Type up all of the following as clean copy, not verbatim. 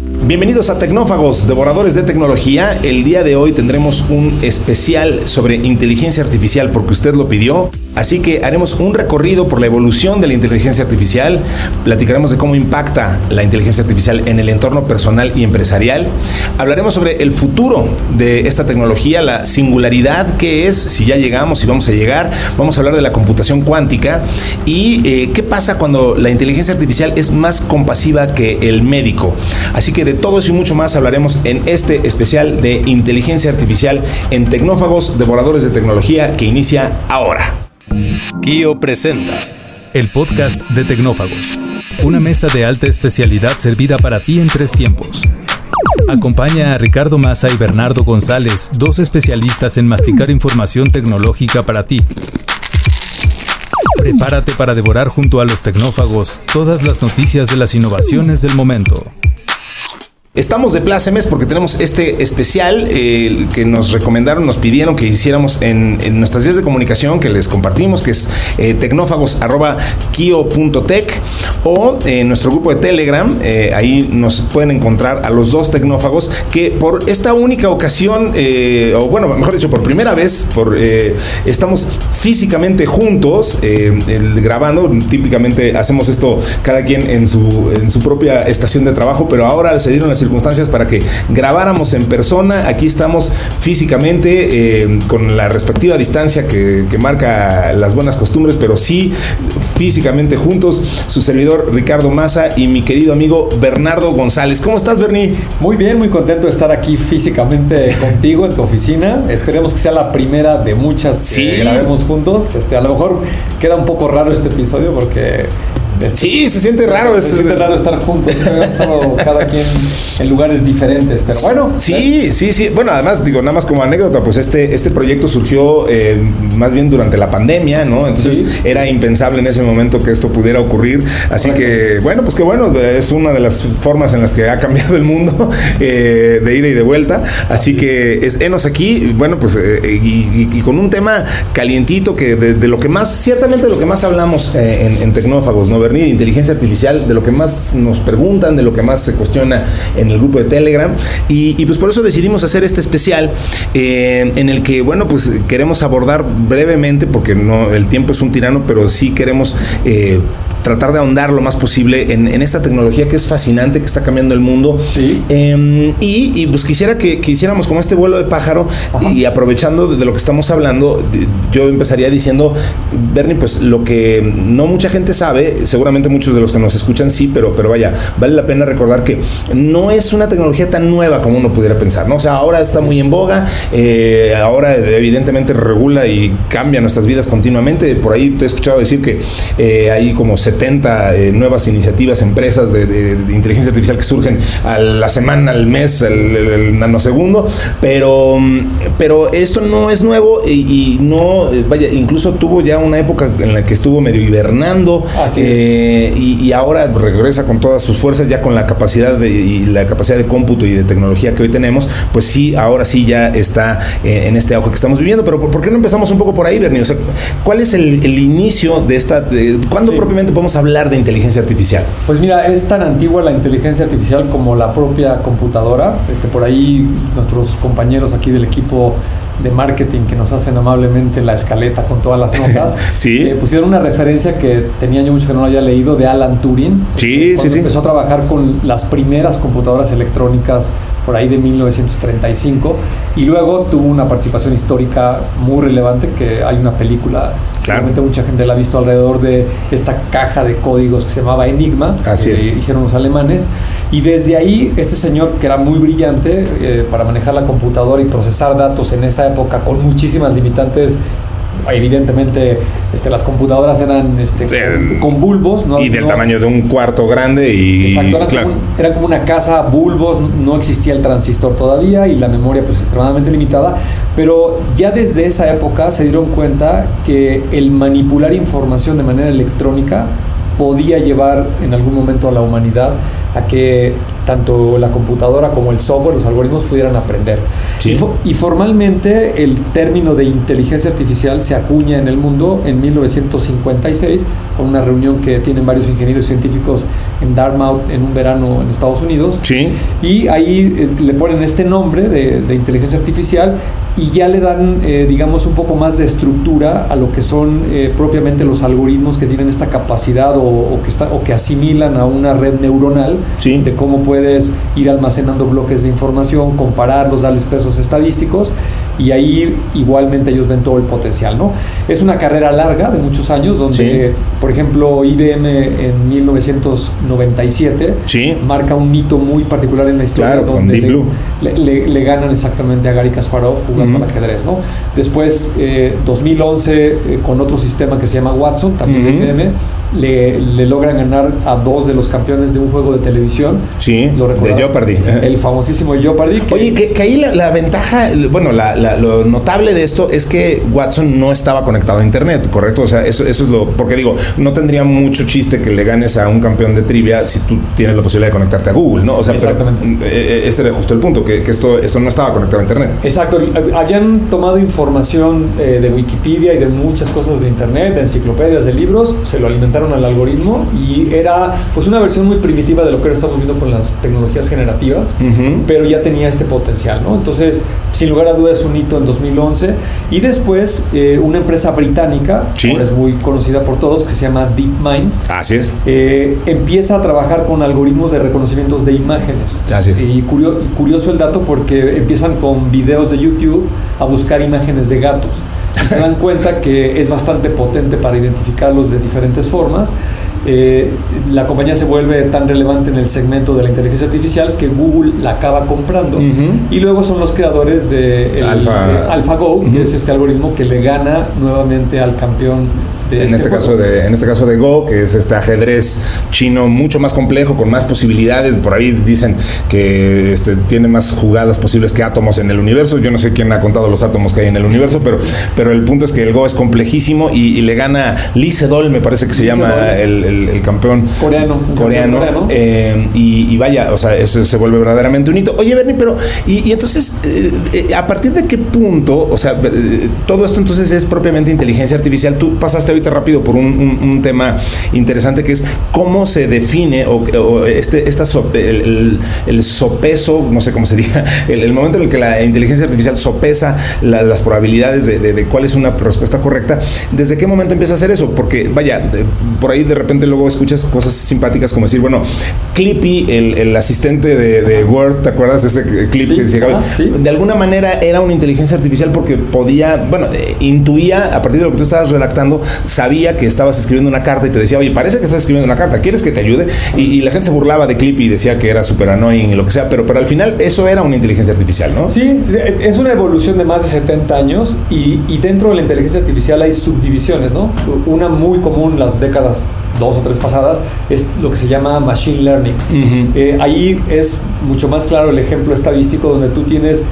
Bienvenidos a Tecnófagos, devoradores de tecnología. El día de hoy tendremos un especial sobre inteligencia artificial porque usted lo pidió. Así que haremos un recorrido por la evolución de la inteligencia artificial. Platicaremos de cómo impacta la inteligencia artificial en el entorno personal y empresarial. Hablaremos sobre el futuro de esta tecnología, la singularidad que es, si ya llegamos, si vamos a llegar. Vamos a hablar de la computación cuántica y qué pasa cuando la inteligencia artificial es más compasiva que el médico. Así que de todo eso y mucho más hablaremos en este especial de inteligencia artificial en Tecnófagos, devoradores de tecnología, que inicia ahora. Kio presenta el podcast de Tecnófagos, una mesa de alta especialidad servida para ti en 3 tiempos. Acompaña a Ricardo Massa y Bernardo González, 2 especialistas en masticar información tecnológica para ti. Prepárate para devorar junto a los tecnófagos todas las noticias de las innovaciones del momento. Estamos de plácemes porque tenemos este especial que nos recomendaron, nos pidieron que hiciéramos en nuestras vías de comunicación que les compartimos, que es tecnófagos@kio.tech o en nuestro grupo de Telegram. Ahí nos pueden encontrar a los 2 tecnófagos que por esta única ocasión, o bueno, mejor dicho, por primera vez, estamos físicamente juntos grabando. Típicamente hacemos esto cada quien en su propia estación de trabajo, pero ahora se dieron las circunstancias para que grabáramos en persona. Aquí estamos físicamente con la respectiva distancia que marca las buenas costumbres, pero sí físicamente juntos. Su servidor Ricardo Massa y mi querido amigo Bernardo González. ¿Cómo estás, Berni? Muy bien, muy contento de estar aquí físicamente contigo en tu oficina. Esperemos que sea la primera de muchas que grabemos juntos. A lo mejor queda un poco raro este episodio porque sí, se siente raro. Se siente raro estar juntos. Hemos estado cada quien en lugares diferentes, pero bueno. Sí. Bueno, además, nada más como anécdota, pues este proyecto surgió más bien durante la pandemia, ¿no? Entonces era impensable en ese momento que esto pudiera ocurrir. Así que, bueno, pues qué bueno. Es una de las formas en las que ha cambiado el mundo de ida y de vuelta. Así que enos aquí, bueno, pues y con un tema calientito que de lo que más, ciertamente lo que más hablamos en Tecnófagos, ¿no? De inteligencia artificial, de lo que más nos preguntan, de lo que más se cuestiona en el grupo de Telegram y pues por eso decidimos hacer este especial en el que, bueno, pues queremos abordar brevemente, porque no, el tiempo es un tirano, pero sí queremos tratar de ahondar lo más posible en esta tecnología que es fascinante, que está cambiando el mundo. Sí. Y pues quisiera que hiciéramos como este vuelo de pájaro. Ajá. Y aprovechando de lo que estamos hablando, yo empezaría diciendo, Bernie, pues lo que no mucha gente sabe, seguramente muchos de los que nos escuchan sí, pero vaya, vale la pena recordar que no es una tecnología tan nueva como uno pudiera pensar, ¿no? O sea, ahora está muy en boga, ahora evidentemente regula y cambia nuestras vidas continuamente. Por ahí te he escuchado decir que hay como 70 nuevas iniciativas, empresas de inteligencia artificial que surgen a la semana, al mes, el nanosegundo, pero esto no es nuevo y no, vaya, incluso tuvo ya una época en la que estuvo medio hibernando. Y ahora regresa con todas sus fuerzas, ya con la capacidad de cómputo y de tecnología que hoy tenemos. Pues sí, ahora sí ya está en este auge que estamos viviendo. Pero ¿por qué no empezamos un poco por ahí, Bernie? O sea, ¿cuál es el inicio de esta? ¿Cuándo propiamente podemos hablar de inteligencia artificial? Pues mira, es tan antigua la inteligencia artificial como la propia computadora. Por ahí nuestros compañeros aquí del equipo de marketing que nos hacen amablemente la escaleta con todas las notas, sí. Pusieron una referencia que tenía yo mucho que no lo había leído, de Alan Turing. Sí. Empezó a trabajar con las primeras computadoras electrónicas por ahí de 1935 y luego tuvo una participación histórica muy relevante, que hay una película, realmente mucha gente la ha visto, alrededor de esta caja de códigos que se llamaba Enigma. Así es. Hicieron los alemanes, y desde ahí este señor, que era muy brillante para manejar la computadora y procesar datos en esa época con muchísimas limitantes. Evidentemente las computadoras eran con bulbos, ¿no? Y del tamaño de un cuarto grande. Exacto, eran como una casa, bulbos, no existía el transistor todavía y la memoria pues extremadamente limitada, pero ya desde esa época se dieron cuenta que el manipular información de manera electrónica podía llevar en algún momento a la humanidad a que tanto la computadora como el software, los algoritmos, pudieran aprender. Sí. Y formalmente el término de inteligencia artificial se acuña en el mundo en 1956 con una reunión que tienen varios ingenieros científicos en Dartmouth en un verano en Estados Unidos. Sí. Y ahí le ponen este nombre de inteligencia artificial y ya le dan, digamos, un poco más de estructura a lo que son propiamente los algoritmos que tienen esta capacidad o que asimilan a una red neuronal, sí, de cómo puedes ir almacenando bloques de información, compararlos, darles pesos estadísticos, y ahí igualmente ellos ven todo el potencial, ¿no? Es una carrera larga de muchos años donde, por ejemplo, IBM en 1997 marca un hito muy particular en la historia, donde le ganan exactamente a Garry Kasparov jugando al ajedrez, ¿no? Después, 2011, con otro sistema que se llama Watson, también de IBM, le logran ganar a 2 de los campeones de un juego de televisión. Sí, de Jeopardy. El famosísimo Jeopardy. Oye, que ahí la ventaja, bueno, lo notable de esto es que Watson no estaba conectado a internet, ¿correcto? O sea, eso es porque digo, no tendría mucho chiste que le ganes a un campeón de trivia si tú tienes la posibilidad de conectarte a Google, ¿no? O sea, exactamente. Pero este era justo el punto, que esto no estaba conectado a internet. Exacto. Habían tomado información de Wikipedia y de muchas cosas de internet, de enciclopedias, de libros, se lo alimentaron al algoritmo y era pues una versión muy primitiva de lo que ahora estamos viendo con las tecnologías generativas, pero ya tenía este potencial, ¿no? Entonces, sin lugar a dudas, un hito en 2011. Y después, una empresa británica, ahora es muy conocida por todos, que se llama DeepMind. Así es. Empieza a trabajar con algoritmos de reconocimientos de imágenes. Así es. Y curioso el dato porque empiezan con videos de YouTube a buscar imágenes de gatos. Y se dan cuenta que es bastante potente para identificarlos de diferentes formas. La compañía se vuelve tan relevante en el segmento de la inteligencia artificial que Google la acaba comprando, y luego son los creadores de AlphaGo, que es este algoritmo que le gana nuevamente al campeón de en este caso de Go, que es este ajedrez chino mucho más complejo, con más posibilidades. Por ahí dicen que tiene más jugadas posibles que átomos en el universo. Yo no sé quién ha contado los átomos que hay en el universo, pero el punto es que el Go es complejísimo y le gana Lee Sedol, me parece que se llama el campeón coreano. Y vaya, o sea, eso se vuelve verdaderamente un hito. Oye, Bernie, pero y entonces, ¿a partir de qué punto, o sea, todo esto entonces es propiamente inteligencia artificial? Tú pasaste ahorita rápido por un tema interesante, que es cómo se define el sopeso, no sé cómo se diga, el momento en el que la inteligencia artificial sopesa las probabilidades de cuál es una respuesta correcta. ¿Desde qué momento empieza a hacer eso? Porque vaya, por ahí de repente luego escuchas cosas simpáticas como decir, bueno, Clippy, el asistente de Word, ¿te acuerdas? Ese clip que decía, de alguna manera era una inteligencia artificial porque podía, bueno, intuía a partir de lo que tú estabas redactando, sabía que estabas escribiendo una carta y te decía, oye, parece que estás escribiendo una carta, ¿quieres que te ayude? Y la gente se burlaba de Clippy y decía que era súper annoying y lo que sea, pero al final eso era una inteligencia artificial, ¿no? Sí, es una evolución de más de 70 años y dentro de la inteligencia artificial hay subdivisiones, ¿no? Una muy común las décadas 2 o 3 pasadas es lo que se llama Machine Learning. Ahí es mucho más claro el ejemplo estadístico donde tú tienes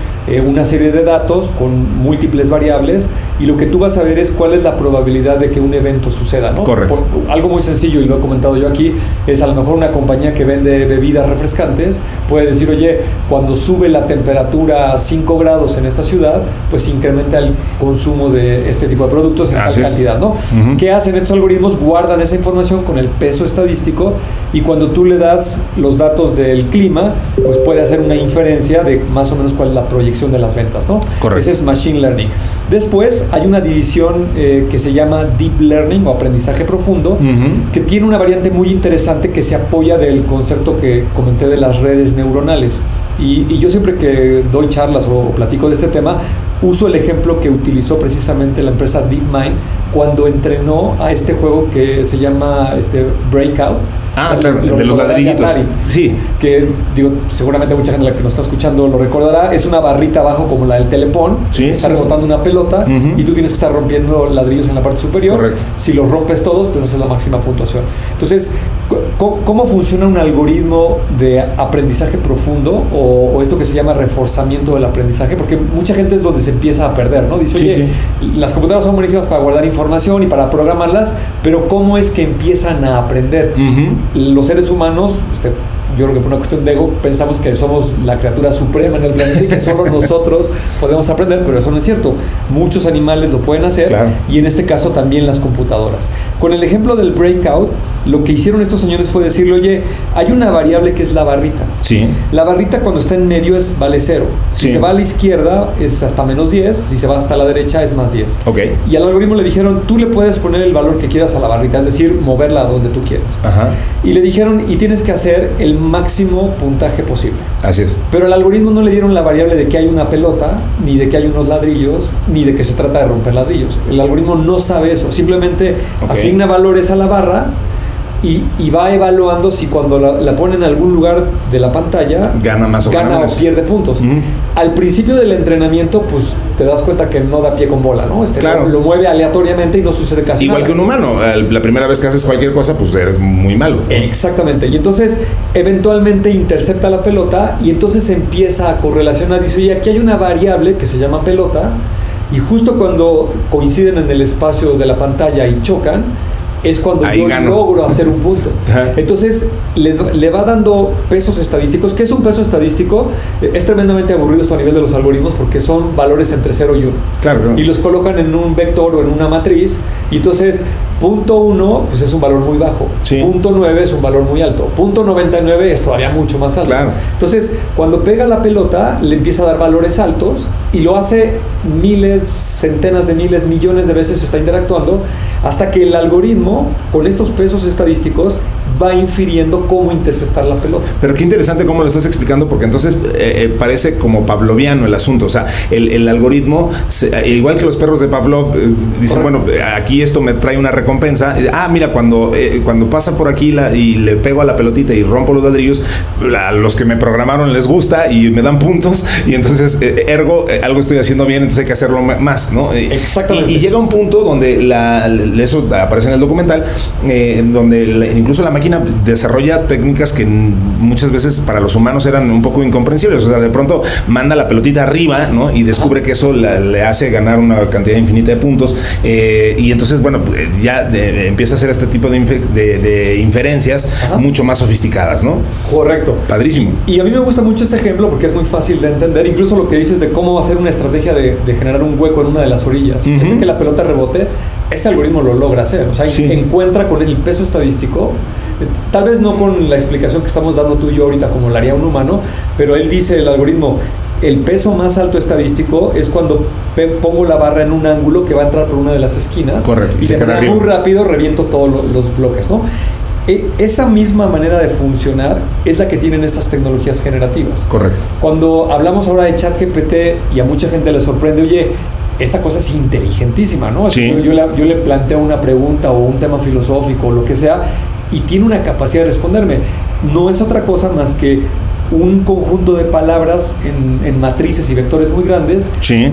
una serie de datos con múltiples variables y lo que tú vas a ver es cuál es la probabilidad de que un evento suceda, ¿no? Correcto. Algo muy sencillo, y lo he comentado yo aquí, es a lo mejor una compañía que vende bebidas refrescantes puede decir, oye, cuando sube la temperatura a 5 grados en esta ciudad, pues incrementa el consumo de este tipo de productos en tal cantidad, ¿no? ¿Qué hacen estos algoritmos? Guardan esa información con el peso estadístico y cuando tú le das los datos del clima, pues puede hacer una inferencia de más o menos cuál es la proyección de las ventas, ¿no? Correcto. Ese es Machine Learning. Después hay una división que se llama Deep Learning o aprendizaje profundo, que tiene una variante muy interesante que se apoya del concepto que comenté de las redes neuronales. Y yo siempre que doy charlas o platico de este tema, uso el ejemplo que utilizó precisamente la empresa DeepMind cuando entrenó a este juego que se llama Breakout. Claro, de los ladrillitos. Sí. Que, digo, seguramente mucha gente la que nos está escuchando lo recordará. Es una barrita abajo como la del telepón. Está rebotando una pelota y tú tienes que estar rompiendo ladrillos en la parte superior. Correcto. Si los rompes todos, pues esa es la máxima puntuación. Entonces, ¿cómo funciona un algoritmo de aprendizaje profundo o esto que se llama reforzamiento del aprendizaje? Porque mucha gente es donde se empieza a perder, ¿no? Dice, oye, las computadoras son buenísimas para guardar información y para programarlas, pero ¿cómo es que empiezan a aprender? Los seres humanos, yo creo que por una cuestión de ego pensamos que somos la criatura suprema en el planeta y que solo nosotros podemos aprender, pero eso no es cierto. Muchos animales lo pueden hacer, claro. Y en este caso también las computadoras. Con el ejemplo del breakout, lo que hicieron estos señores fue decirle, oye, hay una variable que es la barrita. Sí. La barrita cuando está en medio vale 0. Si se va a la izquierda es hasta menos 10, si se va hasta la derecha es más 10. Okay. Y al algoritmo le dijeron, tú le puedes poner el valor que quieras a la barrita, es decir, moverla donde tú quieras. Ajá. Y le dijeron, y tienes que hacer el máximo puntaje posible. Así es. Pero al algoritmo no le dieron la variable de que hay una pelota, ni de que hay unos ladrillos, ni de que se trata de romper ladrillos. El algoritmo no sabe eso, simplemente asigna valores a la barra y va evaluando si cuando la pone en algún lugar de la pantalla gana más o pierde puntos. Al principio del entrenamiento, pues te das cuenta que no da pie con bola, ¿no? Claro. Lo mueve aleatoriamente y no sucede casi nada. Igual que un humano, la primera vez que haces cualquier cosa, pues eres muy malo. Exactamente. Y entonces, eventualmente intercepta la pelota y entonces empieza a correlacionar. Dice, oye, aquí hay una variable que se llama pelota y justo cuando coinciden en el espacio de la pantalla y chocan, es cuando ahí yo gano. logro hacer un punto. Entonces le va dando pesos estadísticos. ¿Qué es un peso estadístico? Es tremendamente aburrido esto a nivel de los algoritmos porque son valores entre 0 y 1. Claro. Y los colocan en un vector o en una matriz. Y entonces, punto 1 pues es un valor muy bajo. Sí. Punto 9 es un valor muy alto. Punto 99 es todavía mucho más alto. Claro. Entonces, cuando pega la pelota, le empieza a dar valores altos y lo hace miles, centenas de miles, millones de veces, está interactuando hasta que el algoritmo, con estos pesos estadísticos, va infiriendo cómo interceptar la pelota. Pero qué interesante cómo lo estás explicando, porque entonces parece como pavloviano el asunto. O sea, el algoritmo, igual que los perros de Pavlov, dicen, bueno, aquí esto me trae una recompensa. Mira, cuando pasa por aquí y le pego a la pelotita y rompo los ladrillos, a los que me programaron les gusta y me dan puntos, y entonces, ergo, algo estoy haciendo bien, entonces hay que hacerlo más, ¿no? Exactamente. Y llega un punto donde eso aparece en el documental, donde incluso la máquina desarrolla técnicas que muchas veces para los humanos eran un poco incomprensibles. O sea, de pronto manda la pelotita arriba, ¿no? Y descubre que eso le hace ganar una cantidad infinita de puntos. Y entonces, bueno, ya empieza a hacer este tipo de inferencias mucho más sofisticadas, ¿no? Correcto. Padrísimo. Y a mí me gusta mucho ese ejemplo porque es muy fácil de entender. Incluso lo que dices de cómo hacer una estrategia de generar un hueco en una de las orillas. Es decir, que la pelota rebote. Este algoritmo lo logra hacer. O sea, encuentra con el peso estadístico. Tal vez no con la explicación que estamos dando tú y yo ahorita como lo haría un humano, pero él dice, el algoritmo, el peso más alto estadístico es cuando pongo la barra en un ángulo que va a entrar por una de las esquinas. Correcto. Y de manera muy rápido reviento todos los bloques, ¿no? Esa misma manera de funcionar es la que tienen estas tecnologías generativas. Correcto. Cuando hablamos ahora de ChatGPT y a mucha gente le sorprende, oye, esta cosa es inteligentísima, ¿no? Sí. Yo le planteo una pregunta o un tema filosófico o lo que sea y tiene una capacidad de responderme. No es otra cosa más que un conjunto de palabras en matrices y vectores muy grandes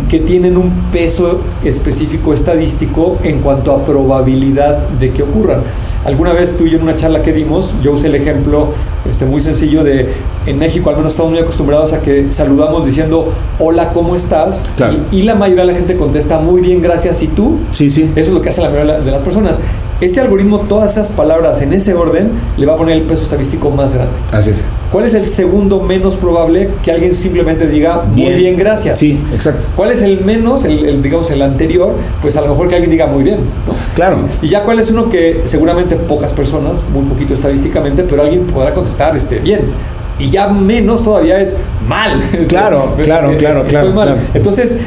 que tienen un peso específico estadístico en cuanto a probabilidad de que ocurran. Alguna vez tú y yo en una charla que dimos, yo usé el ejemplo muy sencillo de, en México al menos estamos muy acostumbrados a que saludamos diciendo hola, ¿cómo estás? Claro. Y la mayoría de la gente contesta muy bien, gracias, ¿y tú? Sí. Eso es lo que hace la mayoría de las personas. Este algoritmo, todas esas palabras en ese orden, le va a poner el peso estadístico más grande. Así es. ¿Cuál es el segundo menos probable? Que alguien simplemente diga muy bien, gracias. Sí, exacto. ¿Cuál es el menos, digamos el anterior? Pues a lo mejor que alguien diga muy bien, ¿no? Claro. Y ya cuál es uno que seguramente pocas personas, muy poquito estadísticamente, pero alguien podrá contestar bien. Y ya menos todavía es mal. Claro. Mal. Entonces,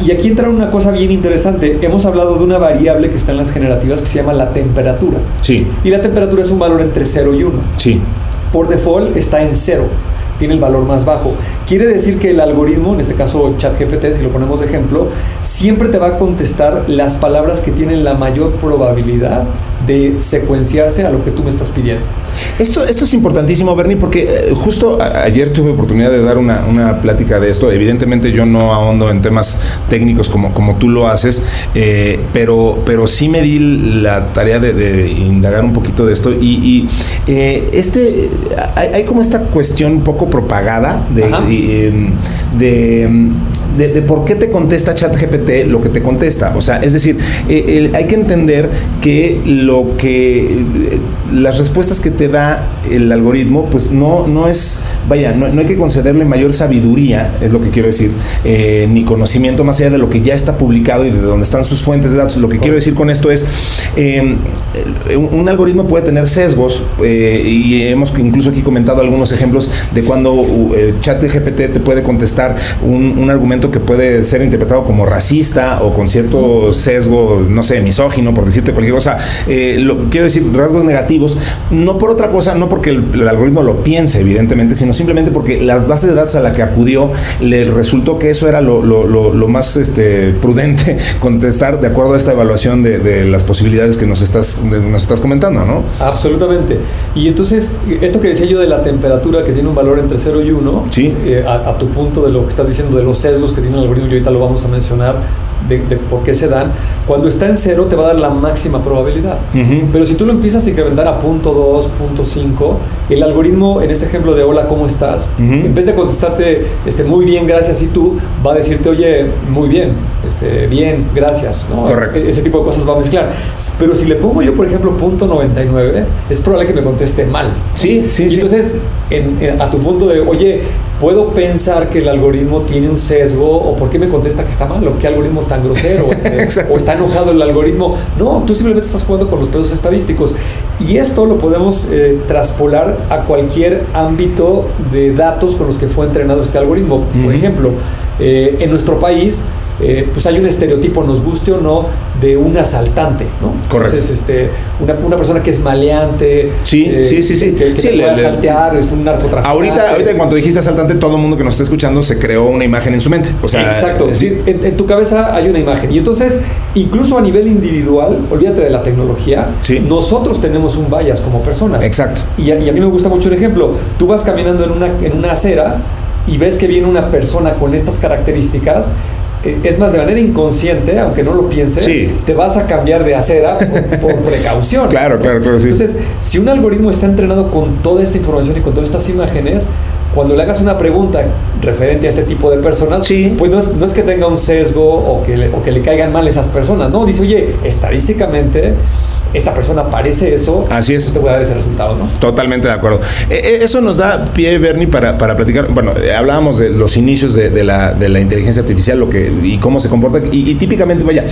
y aquí entra una cosa bien interesante. Hemos hablado de una variable que está en las generativas que se llama la temperatura. Sí. Y la temperatura es un valor entre 0 y 1. Sí. Por default está en 0. Tiene el valor más bajo. Quiere decir que el algoritmo, en este caso ChatGPT, si lo ponemos de ejemplo, siempre te va a contestar las palabras que tienen la mayor probabilidad de secuenciarse a lo que tú me estás pidiendo. Esto es importantísimo, Bernie, porque justo ayer tuve oportunidad de dar una plática de esto. Evidentemente yo no ahondo en temas técnicos como tú lo haces, pero sí me di la tarea de indagar un poquito de esto y hay como esta cuestión un poco propagada de por qué te contesta ChatGPT lo que te contesta. O sea, es decir, hay que entender que las respuestas que te da el algoritmo, pues no es, vaya, no hay que concederle mayor sabiduría, es lo que quiero decir, ni conocimiento más allá de lo que ya está publicado y de donde están sus fuentes de datos. Lo que quiero decir con esto es, un algoritmo puede tener sesgos, y hemos incluso aquí comentado algunos ejemplos de cuando ChatGPT te puede contestar un argumento que puede ser interpretado como racista o con cierto sesgo, no sé, misógino, por decirte cualquier cosa. Quiero decir, rasgos negativos, no por otra cosa, no porque el algoritmo lo piense, evidentemente, sino simplemente porque las bases de datos a la que acudió le resultó que eso era lo más prudente contestar de acuerdo a esta evaluación de las posibilidades que nos estás comentando, ¿no? Absolutamente. Y entonces, esto que decía yo de la temperatura que tiene un valor entre 0 y 1, sí. A tu punto de lo que estás diciendo de los sesgos que tiene el algoritmo, y ahorita lo vamos a mencionar, de por qué se dan. Cuando está en 0 te va a dar la máxima probabilidad. Uh-huh. Pero si tú lo empiezas a incrementar a 0.2, 0.5, el algoritmo, en este ejemplo de hola, ¿cómo estás? Uh-huh. En vez de contestarte muy bien, gracias, y tú, va a decirte, oye, muy bien, bien, gracias, ¿no? Correcto. Ese tipo de cosas va a mezclar. Pero si le pongo yo, por ejemplo, 0.99, es probable que me conteste mal. Sí. Entonces, a tu punto de, oye, puedo pensar que el algoritmo tiene un sesgo, o por qué me contesta que está mal, o qué algoritmo tan grosero, o está enojado el algoritmo. No, tú simplemente estás jugando con los pesos estadísticos. Y esto lo podemos traspolar a cualquier ámbito de datos con los que fue entrenado este algoritmo. Uh-huh. Por ejemplo, en nuestro país, pues hay un estereotipo, nos guste o no, de un asaltante, ¿no? Correcto. Entonces, una persona que es maleante, sí. que te puede asaltear, es un narcotraficante. Ahorita en cuanto dijiste asaltante, todo el mundo que nos está escuchando se creó una imagen en su mente. O sea, exacto. Sí, en tu cabeza hay una imagen. Y entonces, incluso a nivel individual, olvídate de la tecnología, sí. Nosotros tenemos un bias como personas. Exacto. Y a mí me gusta mucho el ejemplo. Tú vas caminando en una acera y ves que viene una persona con estas características. Es más, de manera inconsciente, aunque no lo pienses, sí. Te vas a cambiar de acera por precaución. Claro, sí. Entonces, si un algoritmo está entrenado con toda esta información y con todas estas imágenes, cuando le hagas una pregunta referente a este tipo de personas, sí. Pues no es que tenga un sesgo o que le caigan mal esas personas, no, dice, oye, estadísticamente esta persona parece eso, así es. Te voy a dar ese resultado, ¿no? Totalmente de acuerdo. Eso nos da pie, Bernie, para platicar. Bueno, hablábamos de los inicios de la inteligencia artificial, y cómo se comporta, y típicamente, vaya,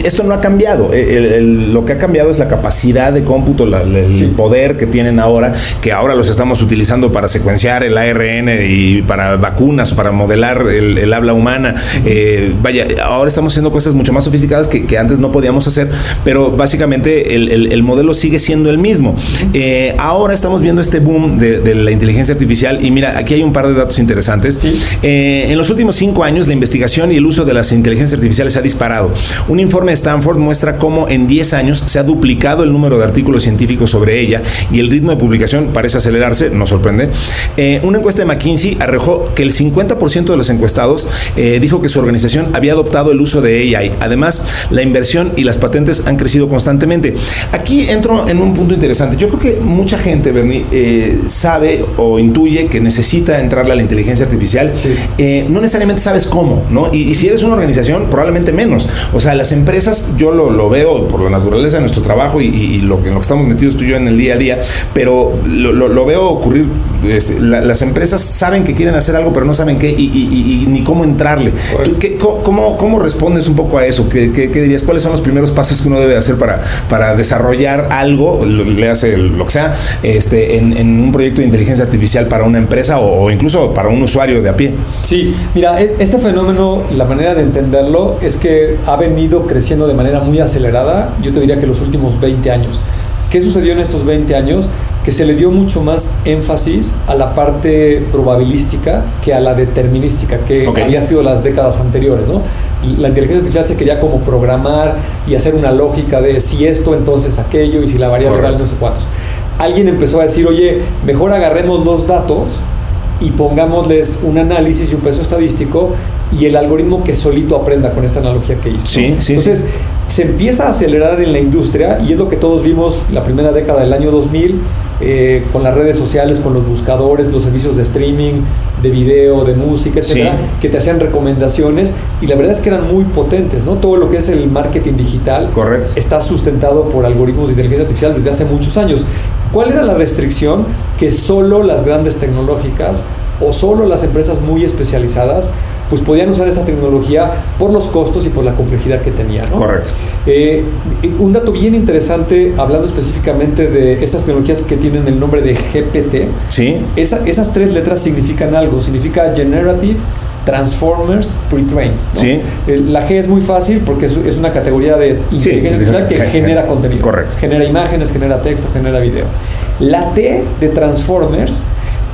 esto no ha cambiado. Lo que ha cambiado es la capacidad de cómputo, el poder que tienen ahora, que ahora los estamos utilizando para secuenciar el ARN y para vacunas, para modelar el habla humana. Vaya, ahora estamos haciendo cosas mucho más sofisticadas que antes no podíamos hacer, pero básicamente el modelo sigue siendo el mismo. Ahora estamos viendo este boom de la inteligencia artificial, y mira, aquí hay un par de datos interesantes. Sí. En los últimos 5 años, la investigación y el uso de las inteligencias artificiales ha disparado. Un informe de Stanford muestra cómo en 10 años se ha duplicado el número de artículos científicos sobre ella, y el ritmo de publicación parece acelerarse, nos sorprende. Una encuesta de McKinsey arrojó que el 50% de los encuestados dijo que su organización había adoptado el uso de AI. Además, la inversión y las patentes han crecido constantemente. Aquí entro en un punto interesante. Yo creo que mucha gente, Bernie, sabe o intuye que necesita entrarle a la inteligencia artificial. Sí. No necesariamente sabes cómo, ¿no? Y si eres una organización, probablemente menos. O sea, las empresas, yo lo veo por la naturaleza de nuestro trabajo y en lo que estamos metidos tú y yo en el día a día, pero lo veo ocurrir. Las empresas saben que quieren hacer algo, pero no saben qué y ni cómo entrarle. ¿Cómo respondes un poco a eso? ¿Qué dirías? ¿Cuáles son los primeros pasos que uno debe hacer para desarrollar algo, le hace lo que sea, en un proyecto de inteligencia artificial para una empresa o incluso para un usuario de a pie? Sí, mira, este fenómeno, la manera de entenderlo es que ha venido creciendo de manera muy acelerada, yo te diría que los últimos 20 años. ¿Qué sucedió en estos 20 años? Que se le dio mucho más énfasis a la parte probabilística que a la determinística, que había sido las décadas anteriores, ¿no? La inteligencia artificial se quería como programar y hacer una lógica de si esto, entonces aquello, y si la variable era no sé cuántos. Alguien empezó a decir, oye, mejor agarremos los datos y pongámosles un análisis y un peso estadístico, y el algoritmo que solito aprenda con esta analogía que hizo. Sí, sí, entonces, sí. Se empieza a acelerar en la industria, y es lo que todos vimos la primera década del año 2000, con las redes sociales, con los buscadores, los servicios de streaming, de video, de música, etcétera, que te hacían recomendaciones y la verdad es que eran muy potentes, ¿no? Todo lo que es el marketing digital está sustentado por algoritmos de inteligencia artificial desde hace muchos años. ¿Cuál era la restricción? Que solo las grandes tecnológicas o solo las empresas muy especializadas pues podían usar esa tecnología por los costos y por la complejidad que tenía, ¿no? Correcto. Un dato bien interesante, hablando específicamente de estas tecnologías que tienen el nombre de GPT, ¿sí? Esas 3 letras significan algo, significa Generative, Transformers, Pre-train, ¿no? Sí. La G es muy fácil porque es una categoría de inteligencia artificial que genera contenido. Correcto. Genera imágenes, genera texto, genera video. La T de Transformers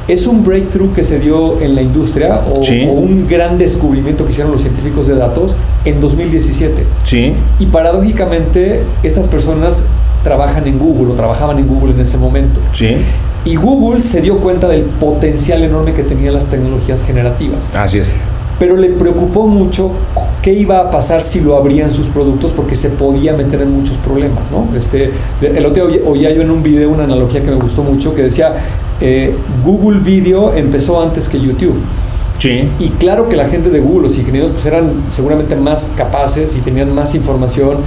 es un breakthrough que se dio en la industria o un gran descubrimiento que hicieron los científicos de datos en 2017. Sí. Y paradójicamente estas personas trabajan en Google o trabajaban en Google en ese momento. Sí. Y Google se dio cuenta del potencial enorme que tenían las tecnologías generativas. Así es. Pero le preocupó mucho qué iba a pasar si lo abrían sus productos porque se podía meter en muchos problemas, ¿no? El otro día oía yo en un video una analogía que me gustó mucho que decía Google Video empezó antes que YouTube. Sí. Y claro que la gente de Google, los ingenieros, pues eran seguramente más capaces y tenían más información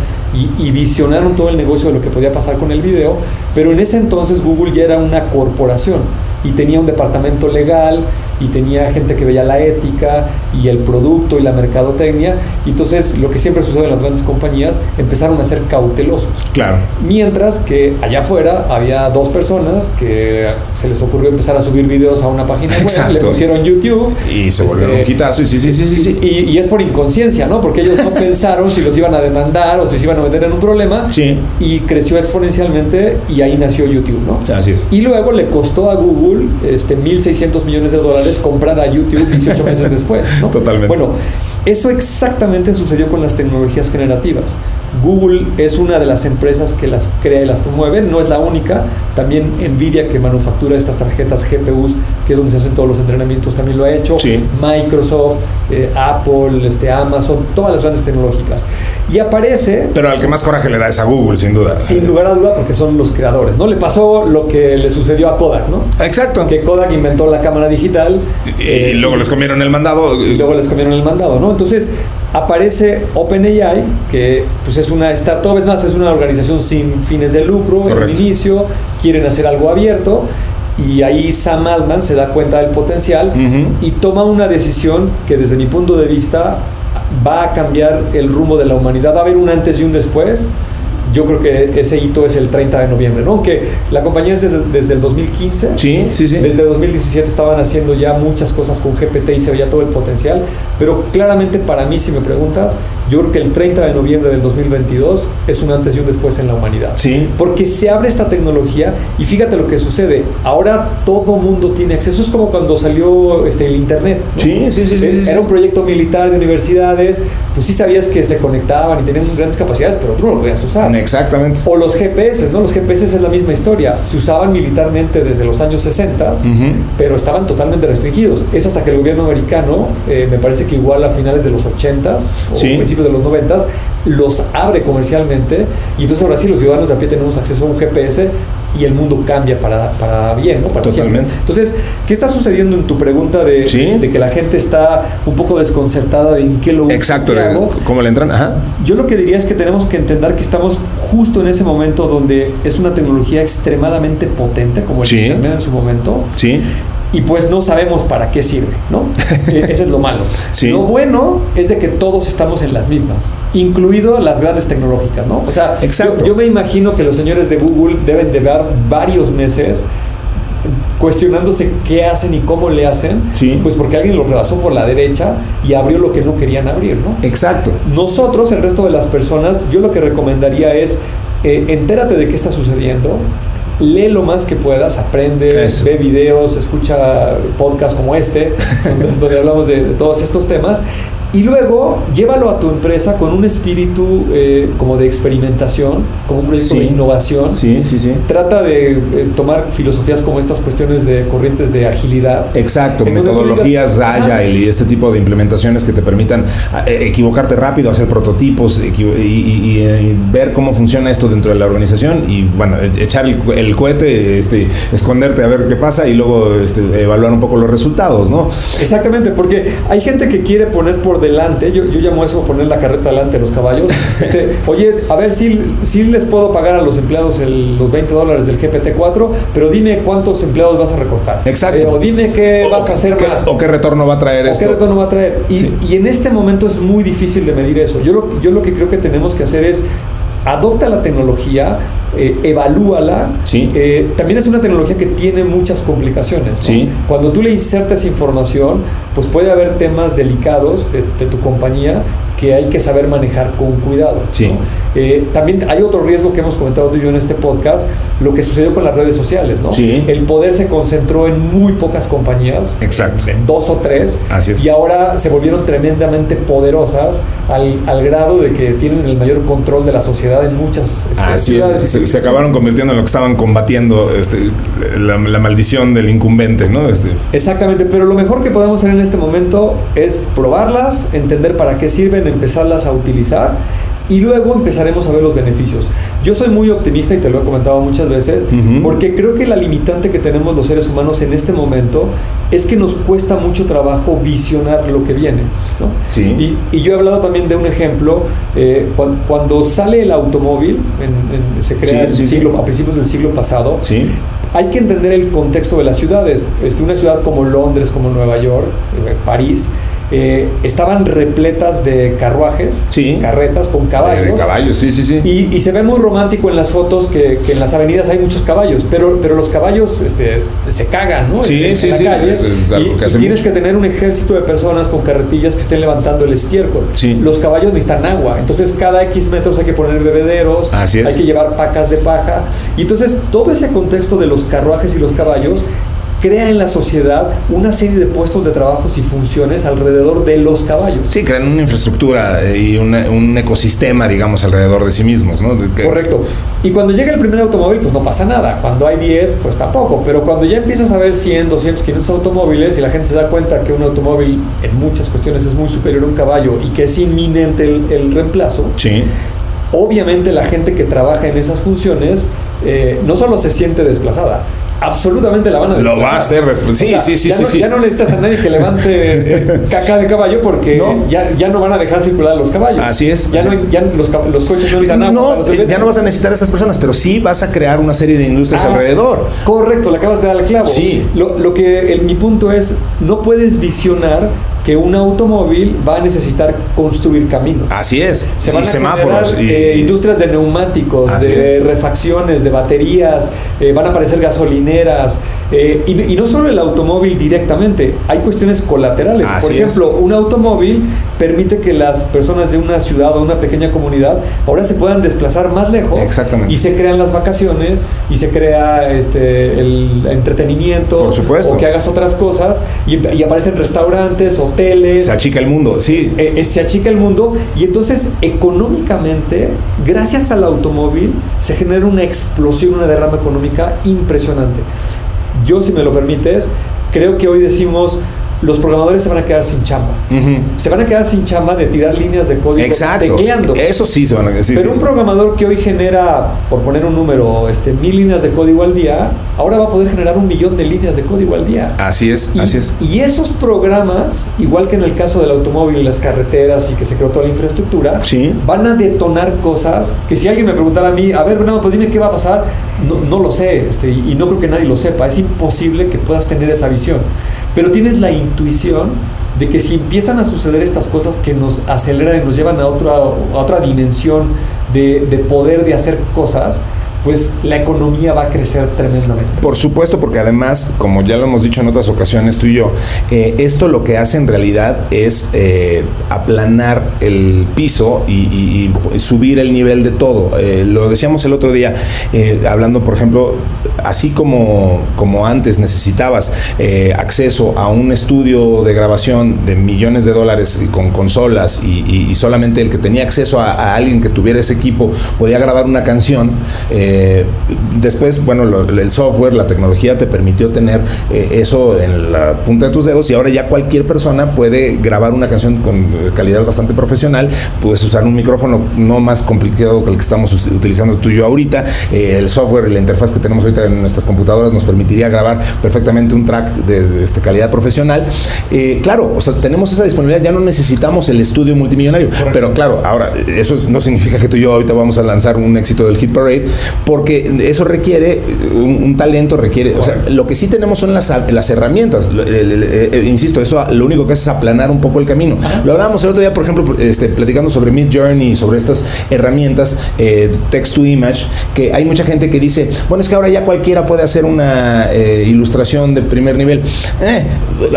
y visionaron todo el negocio de lo que podía pasar con el video, pero en ese entonces Google ya era una corporación y tenía un departamento legal y tenía gente que veía la ética y el producto y la mercadotecnia, y entonces lo que siempre sucede en las grandes compañías, empezaron a ser cautelosos. Claro. Mientras que allá afuera había 2 personas que se les ocurrió empezar a subir videos a una página web, le pusieron YouTube y se volvieron un hitazo. Sí. Y es por inconsciencia, ¿no? Porque ellos no pensaron si los iban a demandar o si se iban a meter en un problema. Sí. Y creció exponencialmente y ahí nació YouTube, ¿no? Así es. Y luego le costó a Google $1,600 millones comprar a YouTube 18 meses después, ¿no? Totalmente. Bueno, eso exactamente sucedió con las tecnologías generativas. Google es una de las empresas que las crea y las promueve, no es la única. También Nvidia, que manufactura estas tarjetas GPUs, que es donde se hacen todos los entrenamientos, también lo ha hecho. Sí. Microsoft, Apple, Amazon, todas las grandes tecnológicas. Y aparece... Pero al que más coraje le da es a Google, sin duda. Sin lugar a duda, porque son los creadores, ¿no? Le pasó lo que le sucedió a Kodak, ¿no? Exacto. Que Kodak inventó la cámara digital. Y luego les comieron el mandado. ¿No? Entonces aparece OpenAI, que pues es una startup, es más, es una organización sin fines de lucro. Correcto. En el inicio quieren hacer algo abierto y ahí Sam Altman se da cuenta del potencial y toma una decisión que desde mi punto de vista va a cambiar el rumbo de la humanidad. Va a haber un antes y un después. Yo creo que ese hito es el 30 de noviembre, ¿no? Aunque la compañía es desde el 2015. Sí. Desde 2017 estaban haciendo ya muchas cosas con GPT y se veía todo el potencial. Pero claramente para mí, si me preguntas, yo creo que el 30 de noviembre del 2022 es un antes y un después en la humanidad. Sí. Porque se abre esta tecnología y fíjate lo que sucede. Ahora todo mundo tiene acceso. Es como cuando salió el internet, ¿no? Sí. Era un proyecto militar de universidades. Pues sí sabías que se conectaban y tenían grandes capacidades, pero tú no lo podías usar. Exactamente. O los GPS, ¿no? Los GPS es la misma historia. Se usaban militarmente desde los años 60, pero estaban totalmente restringidos. Es hasta que el gobierno americano, me parece que igual a finales de los 80s o principios de los 90s, los abre comercialmente, y entonces ahora sí los ciudadanos de a pie tenemos acceso a un GPS y el mundo cambia para bien, ¿no? Para totalmente. siempre. Entonces, ¿qué está sucediendo en tu pregunta de que la gente está un poco desconcertada de en qué lo uso? Exacto, cómo le entran. Ajá. Yo lo que diría es que tenemos que entender que estamos justo en ese momento donde es una tecnología extremadamente potente, como el internet en su momento. Sí. Y pues no sabemos para qué sirve, ¿no? Eso es lo malo. Sí. Lo bueno es de que todos estamos en las mismas, incluido las grandes tecnológicas, ¿no? O sea, yo me imagino que los señores de Google deben de dar varios meses cuestionándose qué hacen y cómo le hacen, pues porque alguien los rebasó por la derecha y abrió lo que no querían abrir, ¿no? Exacto. Nosotros, el resto de las personas, yo lo que recomendaría es entérate de qué está sucediendo, lee lo más que puedas, aprende, ve videos, escucha podcasts como donde hablamos de todos estos temas, Y luego llévalo a tu empresa con un espíritu como de experimentación, como un proyecto de innovación. Sí. Trata de tomar filosofías como estas cuestiones de corrientes de agilidad. Exacto, metodologías Agile y este tipo de implementaciones que te permitan equivocarte rápido, hacer prototipos y ver cómo funciona esto dentro de la organización y bueno, echar el cohete, esconderte a ver qué pasa y luego evaluar un poco los resultados, ¿no? Exactamente, porque hay gente que quiere poner por delante, yo llamo eso poner la carreta delante de los caballos. Oye, a ver si les puedo pagar a los empleados los $20 del GPT-4, pero dime cuántos empleados vas a recortar. Exacto. O dime qué vas a hacer más. O qué retorno va a traer esto. ¿Qué retorno va a traer? Y en este momento es muy difícil de medir eso. Yo lo que creo que tenemos que hacer es adopta la tecnología, evalúala. Sí. También es una tecnología que tiene muchas complicaciones, ¿no? Sí. Cuando tú le insertas información, pues puede haber temas delicados de tu compañía que hay que saber manejar con cuidado, sí. ¿no? También hay otro riesgo que hemos comentado tú y yo en este podcast, lo que sucedió con las redes sociales, ¿no? Sí. El poder se concentró en muy pocas compañías, exacto, en 2 o 3, así es. Y ahora se volvieron tremendamente poderosas al grado de que tienen el mayor control de la sociedad en muchas ciudades. Se acabaron convirtiendo en lo que estaban combatiendo, la maldición del incumbente, ¿no? Exactamente, pero lo mejor que podemos hacer en este momento es probarlas, entender para qué sirven, empezarlas a utilizar y luego empezaremos a ver los beneficios. Yo soy muy optimista y te lo he comentado muchas veces, porque creo que la limitante que tenemos los seres humanos en este momento es que nos cuesta mucho trabajo visionar lo que viene, ¿no? Sí. Y yo he hablado también de un ejemplo, cuando sale el automóvil, se crea a principios del siglo pasado, sí. Hay que entender el contexto de las ciudades. Una ciudad como Londres, como Nueva York, París, estaban repletas de carruajes, sí. Carretas con caballos. De caballos, sí. Y se ve muy romántico en las fotos que en las avenidas hay muchos caballos, pero los caballos se cagan, ¿no? Sí. Calle, es algo que hace tienes mucho. que tener un ejército de personas con carretillas que estén levantando el estiércol. Sí. Los caballos necesitan agua, entonces cada X metros hay que poner bebederos, así es. Hay que llevar pacas de paja. Y entonces todo ese contexto de los carruajes y los caballos crea en la sociedad una serie de puestos de trabajos y funciones alrededor de los caballos. Sí, crean una infraestructura y un ecosistema, digamos, alrededor de sí mismos, ¿no? Correcto. Y cuando llega el primer automóvil, pues no pasa nada. Cuando hay 10, pues tampoco. Pero cuando ya empiezas a ver 100, 200, 500 automóviles y la gente se da cuenta que un automóvil en muchas cuestiones es muy superior a un caballo y que es inminente el reemplazo, sí. Obviamente la gente que trabaja en esas funciones no solo se siente desplazada, absolutamente la van a desplazar. Lo va a hacer después. Sí, o sea, sí. Ya no necesitas a nadie que levante caca de caballo porque ya no van a dejar circular los caballos. Así es. Ya los coches no necesitan agua. Ya no vas a necesitar a esas personas, pero sí vas a crear una serie de industrias alrededor. Correcto, le acabas de dar el clavo. Sí. Mi punto es, no puedes visionar que un automóvil va a necesitar construir caminos. Así es. Se van a semáforos. Industrias de neumáticos, refacciones, de baterías, van a aparecer gasolineras. Y no solo el automóvil directamente, hay cuestiones colaterales. Así Por ejemplo, un automóvil permite que las personas de una ciudad o una pequeña comunidad ahora se puedan desplazar más lejos. Exactamente. Y se crean las vacaciones y se crea el entretenimiento. Por supuesto. O que hagas otras cosas y aparecen restaurantes, hoteles. Se achica el mundo, sí. Se achica el mundo y entonces económicamente, gracias al automóvil, se genera una explosión, una derrama económica impresionante. Yo, si me lo permites, creo que hoy decimos, los programadores se van a quedar sin chamba. Se van a quedar sin chamba de tirar líneas de código tecleando. Eso sí se van a quedar. Sí, pero un programador que hoy genera, por poner un número, 1000 líneas de código al día, ahora va a poder generar 1 millón de líneas de código al día. Así es. Y esos programas, igual que en el caso del automóvil y las carreteras y que se creó toda la infraestructura, van a detonar cosas que si alguien me preguntara a mí, a ver, Bernardo, pues dime qué va a pasar, no lo sé, y no creo que nadie lo sepa. Es imposible que puedas tener esa visión. Pero tienes la intuición de que si empiezan a suceder estas cosas que nos aceleran y nos llevan a otra dimensión de poder de hacer cosas, pues la economía va a crecer tremendamente. Por supuesto, porque además, como ya lo hemos dicho en otras ocasiones tú y yo, esto lo que hace en realidad es aplanar el piso y subir el nivel de todo. Lo decíamos el otro día, hablando, por ejemplo, así como antes necesitabas acceso a un estudio de grabación de millones de dólares con consolas y solamente el que tenía acceso a alguien que tuviera ese equipo podía grabar una canción. Después, bueno, el software, la tecnología te permitió tener eso en la punta de tus dedos, y ahora ya cualquier persona puede grabar una canción con calidad bastante profesional. Puedes usar un micrófono no más complicado que el que estamos utilizando tú y yo ahorita. El software y la interfaz que tenemos ahorita en nuestras computadoras nos permitiría grabar perfectamente un track de calidad profesional. Claro, o sea, tenemos esa disponibilidad, ya no necesitamos el estudio multimillonario. Correcto. Pero claro, ahora, eso no significa que tú y yo ahorita vamos a lanzar un éxito del Hit Parade, porque eso requiere un talento, requiere, o sea, lo que sí tenemos son las herramientas. Insisto, eso lo único que hace es aplanar un poco el camino. Lo hablábamos el otro día, por ejemplo, platicando sobre Midjourney y sobre estas herramientas text to image, que hay mucha gente que dice, bueno, es que ahora ya cualquiera puede hacer una ilustración de primer nivel.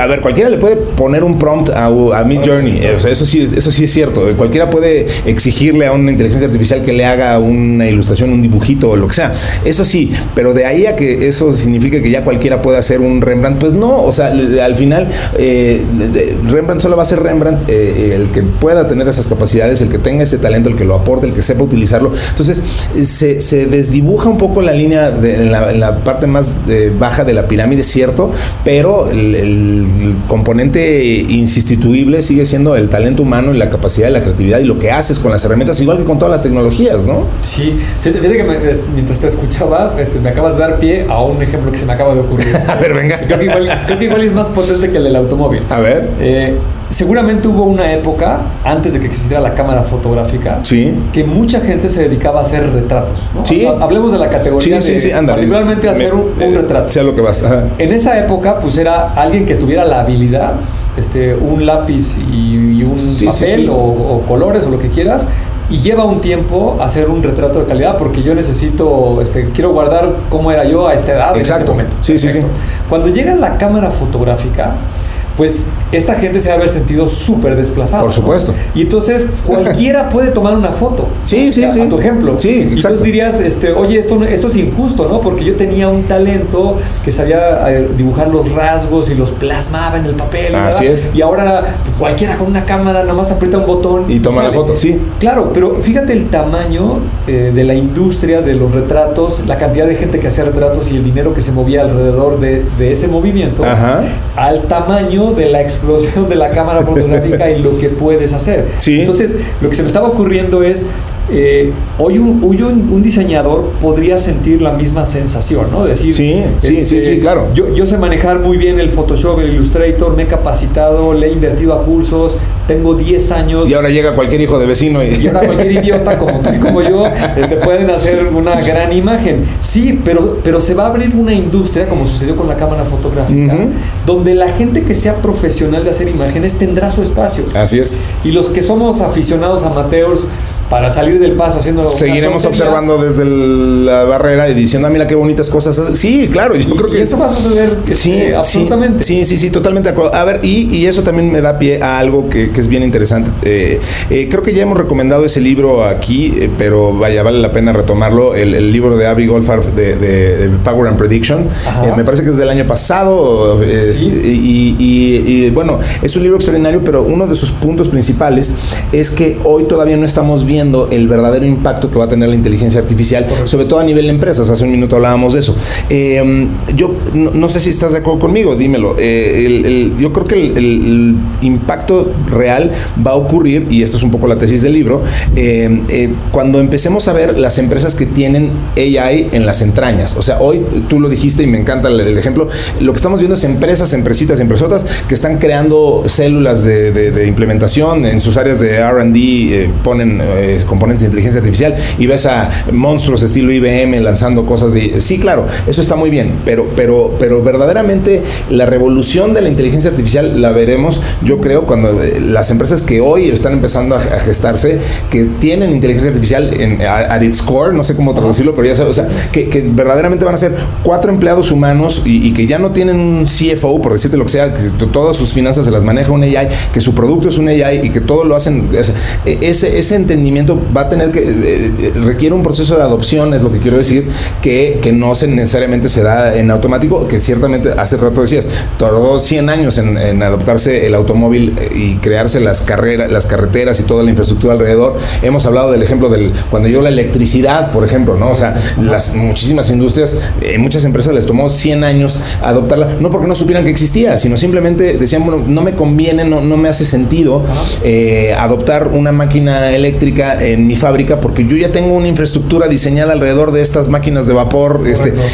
A ver, cualquiera le puede poner un prompt a Midjourney. O sea, eso sí es cierto. Cualquiera puede exigirle a una inteligencia artificial que le haga una ilustración, un dibujito o lo que sea. Eso sí, pero de ahí a que eso signifique que ya cualquiera puede hacer un Rembrandt, pues no. O sea, al final Rembrandt solo va a ser Rembrandt el que pueda tener esas capacidades, el que tenga ese talento, el que lo aporte, el que sepa utilizarlo. Entonces se desdibuja un poco la línea en la parte más baja de la pirámide, cierto, pero el componente insustituible sigue siendo el talento humano y la capacidad y la creatividad y lo que haces con las herramientas, igual que con todas las tecnologías, ¿no? Sí, fíjate que mientras te escuchaba, me acabas de dar pie a un ejemplo que se me acaba de ocurrir. A ver, venga. Creo que igual es más potente que el del automóvil. A ver. Seguramente hubo una época, antes de que existiera la cámara fotográfica, sí, que mucha gente se dedicaba a hacer retratos, ¿no? Sí. Hablemos de la categoría ándale, particularmente hacer un retrato. Sea lo que vas. Ajá. En esa época, pues era alguien que tuviera la habilidad, un lápiz y un papel o colores o lo que quieras, y lleva un tiempo hacer un retrato de calidad, porque yo necesito, quiero guardar cómo era yo a esta edad. Exacto. En este momento. Sí. Cuando llega la cámara fotográfica, pues esta gente se va a haber sentido súper desplazada. Por supuesto. ¿No? Y entonces cualquiera puede tomar una foto. Sí. A tu ejemplo. Sí, exacto. Y entonces dirías, oye, esto es injusto, ¿no? Porque yo tenía un talento que sabía dibujar los rasgos y los plasmaba en el papel. Así es. Y ahora cualquiera con una cámara nomás aprieta un botón y toma la foto, sí. Claro, pero fíjate el tamaño de la industria de los retratos, la cantidad de gente que hacía retratos y el dinero que se movía alrededor de ese movimiento. Ajá. Al tamaño de la explosión de la cámara fotográfica y lo que puedes hacer. Sí. Entonces, lo que se me estaba ocurriendo es, hoy un diseñador podría sentir la misma sensación, ¿no? Decir, sí, claro. Yo sé manejar muy bien el Photoshop, el Illustrator, me he capacitado, le he invertido a cursos, tengo 10 años. Y ahora llega cualquier hijo de vecino y ahora cualquier idiota como tú y como yo pueden hacer una gran imagen. Sí, pero se va a abrir una industria, como sucedió con la cámara fotográfica, donde la gente que sea profesional de hacer imágenes tendrá su espacio. Así es. Y los que somos aficionados amateurs, para salir del paso haciendo... Seguiremos observando desde la barrera y diciendo, mira qué bonitas cosas. Sí, claro, yo creo que... Y eso va a suceder absolutamente. Sí, totalmente de acuerdo. A ver, y eso también me da pie a algo que es bien interesante. Creo que ya hemos recomendado ese libro aquí, pero vaya, vale la pena retomarlo. El libro de Abby Goldfarb de Power and Prediction. Me parece que es del año pasado. Y bueno, es un libro extraordinario, pero uno de sus puntos principales es que hoy todavía no estamos viendo el verdadero impacto que va a tener la inteligencia artificial, sobre todo a nivel de empresas. Hace un minuto hablábamos de eso. Yo no sé si estás de acuerdo conmigo, dímelo. Yo creo que el impacto real va a ocurrir, y esto es un poco la tesis del libro, cuando empecemos a ver las empresas que tienen AI en las entrañas. O sea, hoy tú lo dijiste y me encanta el ejemplo. Lo que estamos viendo es empresitas, empresotas que están creando células de implementación en sus áreas de R&D, ponen componentes de inteligencia artificial y ves a monstruos estilo IBM lanzando cosas de... Sí, claro, eso está muy bien, pero verdaderamente la revolución de la inteligencia artificial la veremos, yo creo, cuando las empresas que hoy están empezando a gestarse, que tienen inteligencia artificial at its core, no sé cómo traducirlo, pero ya sabes, o sea, que verdaderamente van a ser 4 empleados humanos y que ya no tienen un CFO, por decirte lo que sea, que todas sus finanzas se las maneja un AI, que su producto es un AI y que todo lo hacen. Ese entendimiento va a tener que requiere un proceso de adopción, es lo que quiero decir, que no necesariamente se da en automático, que ciertamente hace rato decías, tardó 100 años en adoptarse el automóvil y crearse las carreteras y toda la infraestructura alrededor. Hemos hablado del ejemplo cuando llegó la electricidad, por ejemplo, ¿no? O sea, las muchísimas industrias, muchas empresas les tomó 100 años adoptarla, no porque no supieran que existía, sino simplemente decían, bueno, no me conviene, no me hace sentido adoptar una máquina eléctrica en mi fábrica porque yo ya tengo una infraestructura diseñada alrededor de estas máquinas de vapor,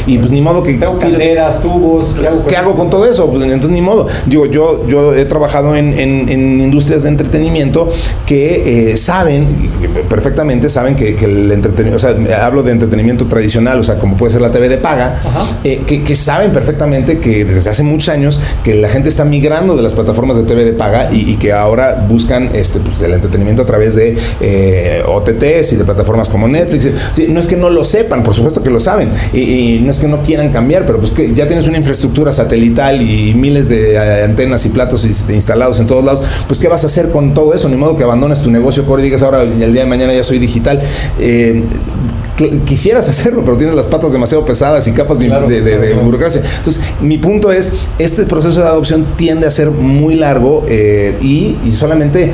y pues ni modo que... Tengo calderas, tubos... ¿Qué hago con todo eso? Pues entonces ni modo. Digo, yo he trabajado en industrias de entretenimiento que saben que el entretenimiento, o sea, hablo de entretenimiento tradicional, o sea, como puede ser la TV de paga, que saben perfectamente que desde hace muchos años que la gente está migrando de las plataformas de TV de paga y que ahora buscan pues el entretenimiento a través de OTTs y de plataformas como Netflix. Sí, no es que no lo sepan, por supuesto que lo saben, y no es que no quieran cambiar, pero pues que ya tienes una infraestructura satelital y miles de antenas y platos instalados en todos lados, pues ¿qué vas a hacer con todo eso? Ni modo que abandones tu negocio core y digas ahora el día de mañana ya soy digital. Quisieras hacerlo, pero tienes las patas demasiado pesadas y capas de burocracia. Entonces, mi punto es, este proceso de adopción tiende a ser muy largo y solamente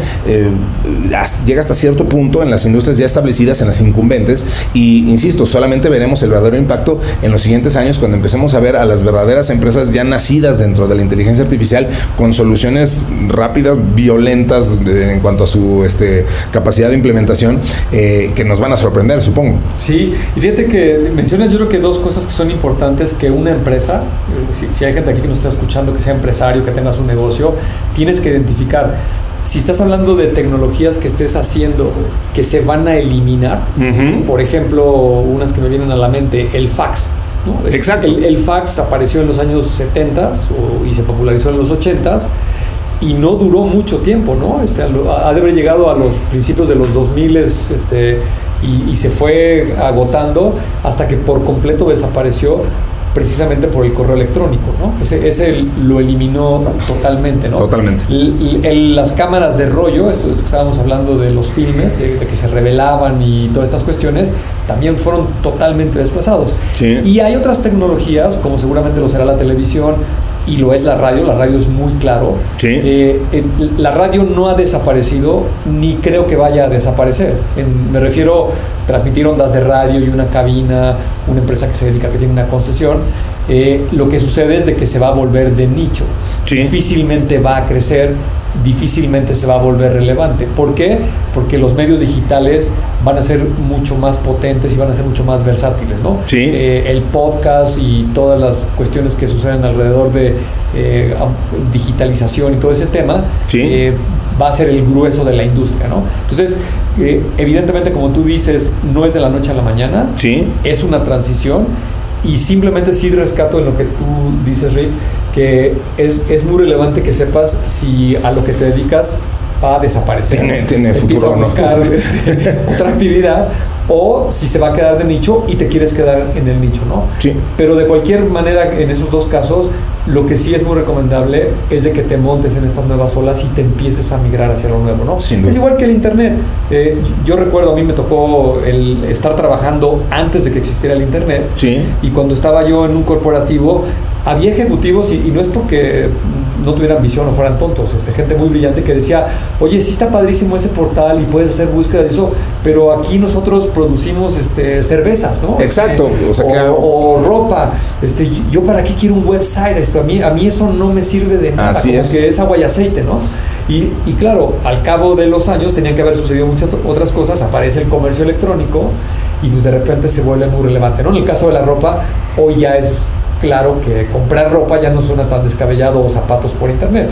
llega hasta cierto punto en las industrias ya establecidas, en las incumbentes, y insisto, solamente veremos el verdadero impacto en los siguientes años cuando empecemos a ver a las verdaderas empresas ya nacidas dentro de la inteligencia artificial con soluciones rápidas, violentas en cuanto a su capacidad de implementación, que nos van a sorprender, supongo. Sí, y fíjate que mencionas, yo creo que 2 cosas que son importantes que una empresa, si hay gente aquí que nos está escuchando, que sea empresario, que tenga su negocio, tienes que identificar. Si estás hablando de tecnologías que estés haciendo que se van a eliminar, por ejemplo, unas que me vienen a la mente, el fax, ¿no? Exacto. El fax apareció en los años 70 y se popularizó en los 80s. Y no duró mucho tiempo, ¿no? Ha de haber llegado a los principios de los 2000 y se fue agotando hasta que por completo desapareció precisamente por el correo electrónico, ¿no? Ese lo eliminó totalmente, ¿no? Totalmente. Las cámaras de rollo, esto es que estábamos hablando de los filmes, de que se revelaban y todas estas cuestiones, también fueron totalmente desplazados. Sí. Y hay otras tecnologías, como seguramente lo será la televisión, y lo es la radio es muy claro. Sí. La radio no ha desaparecido, ni creo que vaya a desaparecer. Me refiero a transmitir ondas de radio y una cabina, una empresa que tiene una concesión. Lo que sucede es de que se va a volver de nicho. Sí. Difícilmente va a crecer, difícilmente se va a volver relevante. ¿Por qué? Porque los medios digitales van a ser mucho más potentes y van a ser mucho más versátiles, ¿no? Sí. El podcast y todas las cuestiones que suceden alrededor de digitalización y todo ese tema, sí, va a ser el grueso de la industria, ¿no? Entonces, evidentemente, como tú dices, no es de la noche a la mañana, sí, es una transición. Y simplemente sí rescato en lo que tú dices, Rick, que es muy relevante que sepas si a lo que te dedicas va a desaparecer. Tiene futuro, ¿no? Buscar otra actividad, o si se va a quedar de nicho y te quieres quedar en el nicho, ¿no? Sí. Pero de cualquier manera, en esos 2 casos, lo que sí es muy recomendable es de que te montes en estas nuevas olas y te empieces a migrar hacia lo nuevo, ¿no? Sin duda. Es igual que el internet. Yo recuerdo, a mí me tocó el estar trabajando antes de que existiera el internet. Sí. Y cuando estaba yo en un corporativo, había ejecutivos, y no es porque no tuvieran visión o fueran tontos, gente muy brillante que decía, oye, sí está padrísimo ese portal y puedes hacer búsqueda de eso, pero aquí nosotros producimos cervezas, ¿no? Exacto. O ropa. Yo para qué quiero un website, a mí eso no me sirve de nada. Así como es. que es agua y aceite, ¿no? Y claro, al cabo de los años tenían que haber sucedido muchas otras cosas, aparece el comercio electrónico y pues de repente se vuelve muy relevante, ¿no? En el caso de la ropa, hoy ya es claro que comprar ropa ya no suena tan descabellado, o zapatos por internet.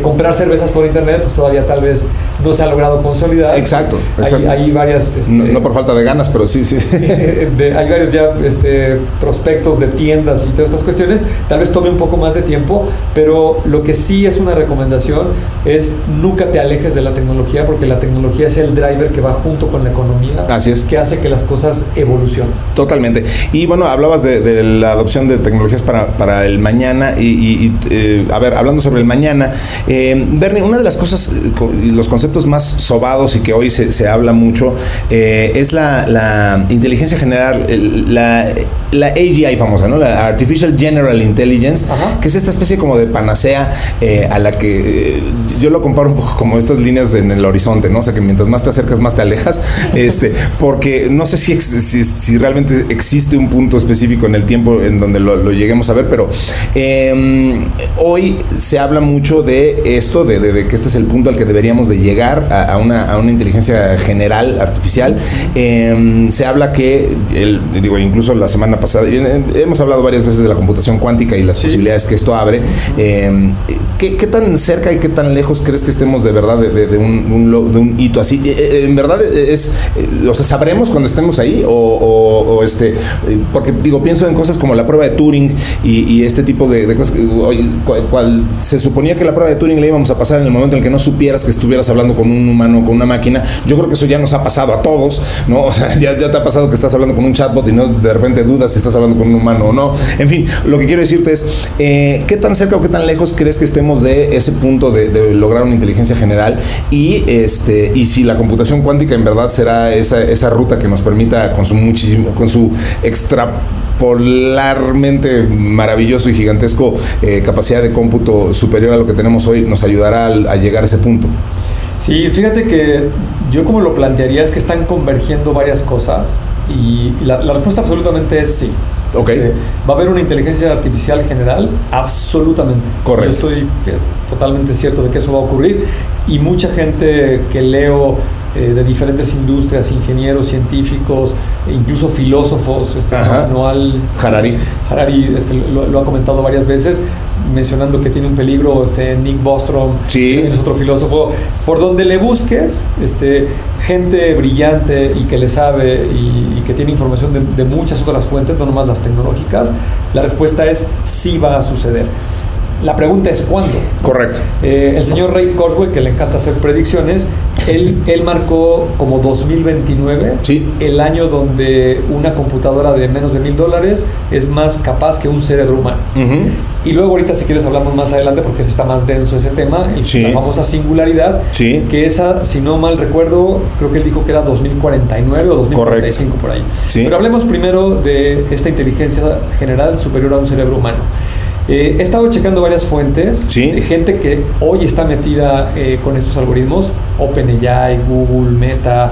Comprar cervezas por internet, pues todavía tal vez no se ha logrado consolidar. Exacto. Hay varias... no por falta de ganas, pero sí. Hay varios ya prospectos de tiendas y todas estas cuestiones. Tal vez tome un poco más de tiempo, pero lo que sí es una recomendación es nunca te alejes de la tecnología, porque la tecnología es el driver que va junto con la economía. Así es. Que hace que las cosas evolucionen. Totalmente. Y bueno, hablabas de la adopción de tecnologías para el mañana a ver, hablando sobre el mañana, Bernie, una de las cosas y los conceptos más sobados y que hoy se habla mucho es la inteligencia general, la AGI famosa, ¿no? La Artificial General Intelligence. Ajá. Que es esta especie como de panacea a la que yo lo comparo un poco como estas líneas en el horizonte, ¿no? O sea, que mientras más te acercas, más te alejas, porque no sé si realmente existe un punto específico en el tiempo en donde lo lleguemos a ver, pero hoy se habla mucho de esto, de que este es el punto al que deberíamos de llegar a una inteligencia general artificial. Se habla que, incluso la semana pasada, hemos hablado varias veces de la computación cuántica y las posibilidades que esto abre. ¿Qué tan cerca y qué tan lejos crees que estemos de verdad de un hito así? ¿En verdad sabremos cuando estemos ahí? Porque pienso en cosas como la prueba de Turing y este tipo de cosas. Cual se suponía que la prueba de Turing la íbamos a pasar en el momento en el que no supieras que estuvieras hablando con un humano o con una máquina. Yo creo que eso ya nos ha pasado a todos, ¿no? O sea, ya te ha pasado que estás hablando con un chatbot y no de repente dudas si estás hablando con un humano o no. En fin, lo que quiero decirte es, ¿qué tan cerca o qué tan lejos crees que estemos de ese punto de lograr una inteligencia general? Y si la computación cuántica en verdad será esa ruta que nos permita con su extrapolarmente maravilloso y gigantesco capacidad de cómputo superior a lo que tenemos hoy, nos ayudará a llegar a ese punto. Sí, fíjate que yo como lo plantearía es que están convergiendo varias cosas y la respuesta absolutamente es sí. Okay. ¿Va a haber una inteligencia artificial general? Absolutamente. Correcto. Yo estoy totalmente cierto de que eso va a ocurrir y mucha gente que leo de diferentes industrias, ingenieros, científicos, incluso filósofos, Noal Harari lo ha comentado varias veces, mencionando que tiene un peligro, Nick Bostrom, sí, es otro filósofo. Por donde le busques, gente brillante y que le sabe y que tiene información de muchas otras fuentes, no nomás las tecnológicas, la respuesta es sí va a suceder. La pregunta es ¿cuándo? Correcto. El señor Ray Kurzweil, que le encanta hacer predicciones, él marcó como 2029, sí, el año donde una computadora de menos de $1,000 es más capaz que un cerebro humano. Uh-huh. Y luego ahorita, si quieres, hablamos más adelante porque está más denso ese tema, sí, la famosa singularidad, sí, que esa, si no mal recuerdo, creo que él dijo que era 2049 o 2045. Correcto. Por ahí. Sí. Pero hablemos primero de esta inteligencia general superior a un cerebro humano. He estado checando varias fuentes, sí, de gente que hoy está metida con estos algoritmos, OpenAI, Google, Meta,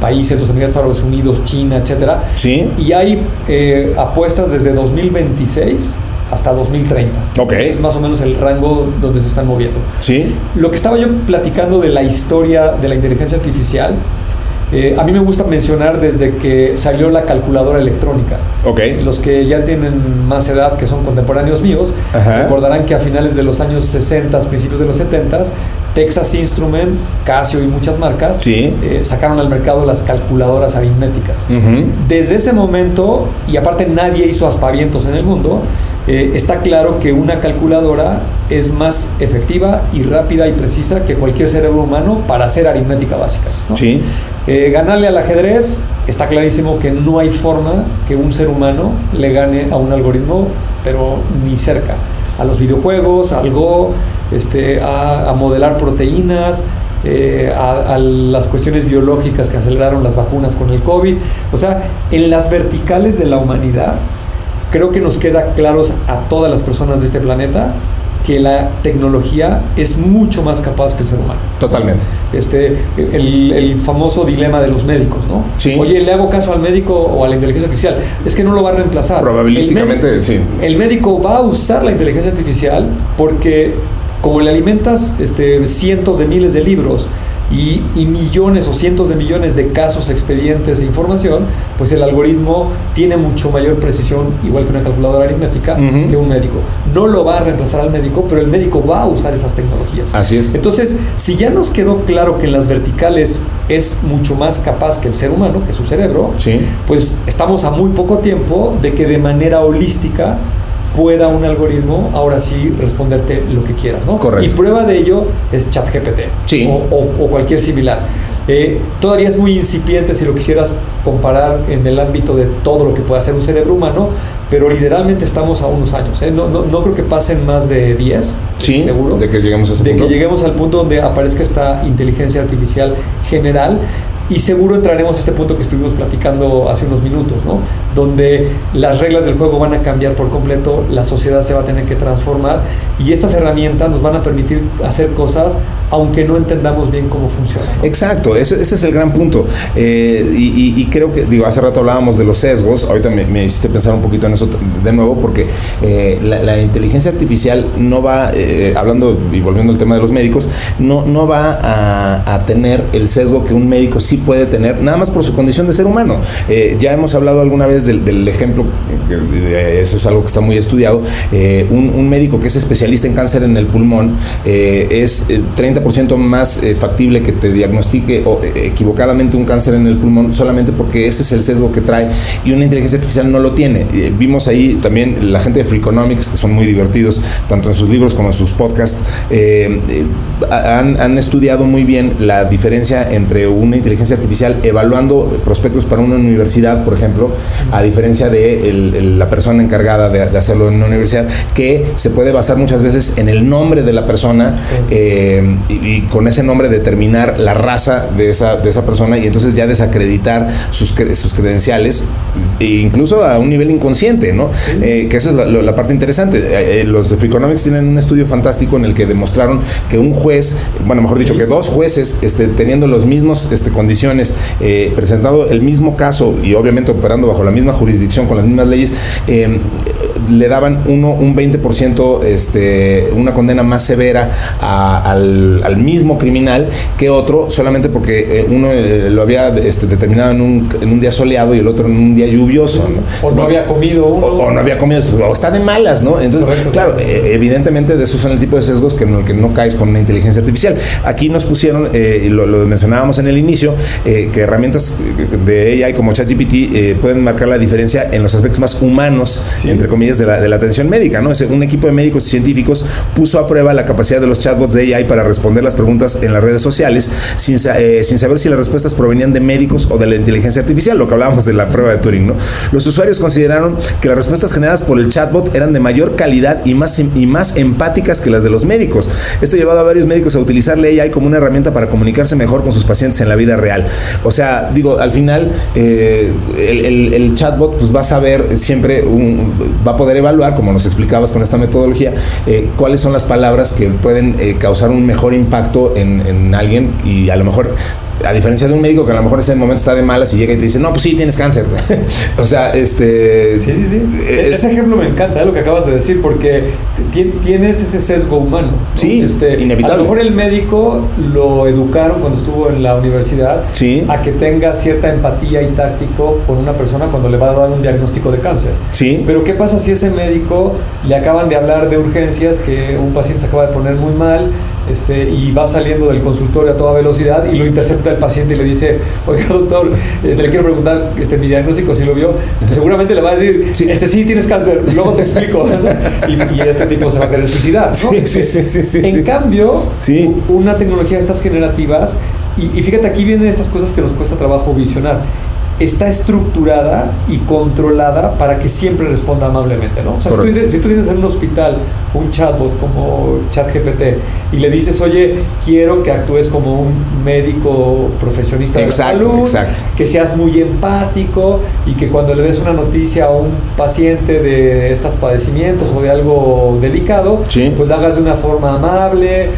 países, los Emiratos Árabes Unidos, China, etcétera. Sí. Y hay apuestas desde 2026 hasta 2030. Okay. Ese es más o menos el rango donde se están moviendo. Sí. Lo que estaba yo platicando de la historia de la inteligencia artificial, a mí me gusta mencionar desde que salió la calculadora electrónica. Okay. Los que ya tienen más edad, que son contemporáneos míos, recordarán que a finales de los años 60, principios de los 70, Texas Instrument, Casio y muchas marcas, sí, sacaron al mercado las calculadoras aritméticas. Uh-huh. Desde ese momento, y aparte nadie hizo aspavientos en el mundo, está claro que una calculadora es más efectiva y rápida y precisa que cualquier cerebro humano para hacer aritmética básica, ¿no? Sí. Ganarle al ajedrez, está clarísimo que no hay forma que un ser humano le gane a un algoritmo, pero ni cerca. A los videojuegos, al Go, a modelar proteínas, a las cuestiones biológicas que aceleraron las vacunas con el COVID. O sea, en las verticales de la humanidad, creo que nos queda claros a todas las personas de este planeta que la tecnología es mucho más capaz que el ser humano. Totalmente. El famoso dilema de los médicos, ¿no? Sí. Oye, ¿le hago caso al médico o a la inteligencia artificial? Es que no lo va a reemplazar. Probabilísticamente, sí. El médico va a usar la inteligencia artificial porque como le alimentas cientos de miles de libros y millones o cientos de millones de casos, expedientes e información, pues el algoritmo tiene mucho mayor precisión, igual que una calculadora aritmética, que un médico. No lo va a reemplazar al médico, pero el médico va a usar esas tecnologías. Así es. Entonces, si ya nos quedó claro que en las verticales es mucho más capaz que el ser humano, que su cerebro, sí, pues estamos a muy poco tiempo de que de manera holística pueda un algoritmo ahora sí responderte lo que quieras, ¿no? Correcto. Y prueba de ello es ChatGPT, sí, o cualquier similar. Todavía es muy incipiente si lo quisieras comparar en el ámbito de todo lo que puede hacer un cerebro humano, pero literalmente estamos a unos años. No creo que pasen más de 10, sí, seguro, de que lleguemos a ese punto. De que lleguemos al punto donde aparezca esta inteligencia artificial general. Y seguro entraremos a este punto que estuvimos platicando hace unos minutos, ¿no? Donde las reglas del juego van a cambiar por completo, la sociedad se va a tener que transformar y estas herramientas nos van a permitir hacer cosas aunque no entendamos bien cómo funciona, ¿no? Exacto, ese es el gran punto. Y creo que, hace rato hablábamos de los sesgos, ahorita me hiciste pensar un poquito en eso de nuevo, porque la inteligencia artificial no va, hablando y volviendo al tema de los médicos, no va a tener el sesgo que un médico sí puede tener, nada más por su condición de ser humano. Ya hemos hablado alguna vez del ejemplo, eso es algo que está muy estudiado, un médico que es especialista en cáncer en el pulmón es 30% más factible que te diagnostique equivocadamente un cáncer en el pulmón solamente porque ese es el sesgo que trae y una inteligencia artificial no lo tiene. Vimos ahí también la gente de Freakonomics, que son muy divertidos, tanto en sus libros como en sus podcasts, han estudiado muy bien la diferencia entre una inteligencia artificial evaluando prospectos para una universidad, por ejemplo, a diferencia de la persona encargada de hacerlo en una universidad, que se puede basar muchas veces en el nombre de la persona, y con ese nombre determinar la raza de esa persona y entonces ya desacreditar sus credenciales, e incluso a un nivel inconsciente, ¿no? Que esa es la parte interesante. Los de Freakonomics tienen un estudio fantástico en el que demostraron que un juez, bueno, mejor dicho, que dos jueces teniendo los mismos condiciones, presentado el mismo caso y obviamente operando bajo la misma jurisdicción con las mismas leyes, le daban un 20% una condena más severa al mismo criminal que otro, solamente porque uno lo había determinado en un día soleado y el otro en un día lluvioso, ¿no? O no había comido uno. O no había comido, o está de malas, ¿no? Entonces, correcto, claro, evidentemente de esos son el tipo de sesgos en el que no caes con una inteligencia artificial. Aquí nos pusieron, lo mencionábamos en el inicio, que herramientas de AI como ChatGPT pueden marcar la diferencia en los aspectos más humanos, sí, entre comillas, de la atención médica, ¿no? Un equipo de médicos y científicos puso a prueba la capacidad de los chatbots de AI para responder las preguntas en las redes sociales sin saber si las respuestas provenían de médicos o de la inteligencia artificial, lo que hablábamos de la prueba de Turing, ¿no? Los usuarios consideraron que las respuestas generadas por el chatbot eran de mayor calidad y más empáticas que las de los médicos. Esto ha llevado a varios médicos a utilizar la AI como una herramienta para comunicarse mejor con sus pacientes en la vida real. O sea, al final el chatbot pues va a saber siempre, va a poder evaluar, como nos explicabas con esta metodología, cuáles son las palabras que pueden causar un mejor impacto en alguien, y a lo mejor, a diferencia de un médico que a lo mejor en ese momento está de malas y llega y te dice, no, pues sí, tienes cáncer. O sea, Sí. Ese ejemplo me encanta, lo que acabas de decir, porque tienes ese sesgo humano, ¿no? Sí, inevitable. A lo mejor el médico lo educaron cuando estuvo en la universidad, sí, a que tenga cierta empatía y táctico con una persona cuando le va a dar un diagnóstico de cáncer. Sí. Pero ¿qué pasa si ese médico le acaban de hablar de urgencias, que un paciente se acaba de poner muy mal, y va saliendo del consultorio a toda velocidad y lo intercepta el paciente y le dice, oiga, doctor, le quiero preguntar mi diagnóstico, si lo vio? Seguramente le va a decir, sí, tienes cáncer, luego te explico, ¿no? y este tipo se va a querer suicidar, ¿no? Sí. En cambio, una tecnología de estas generativas, y fíjate, aquí vienen estas cosas que nos cuesta trabajo visionar, está estructurada y controlada para que siempre responda amablemente, ¿no? O sea, si tú tienes en un hospital un chatbot como ChatGPT y le dices, oye, quiero que actúes como un médico profesionista de la salud, que seas muy empático y que cuando le des una noticia a un paciente de estos padecimientos o de algo delicado, pues la hagas de una forma amable,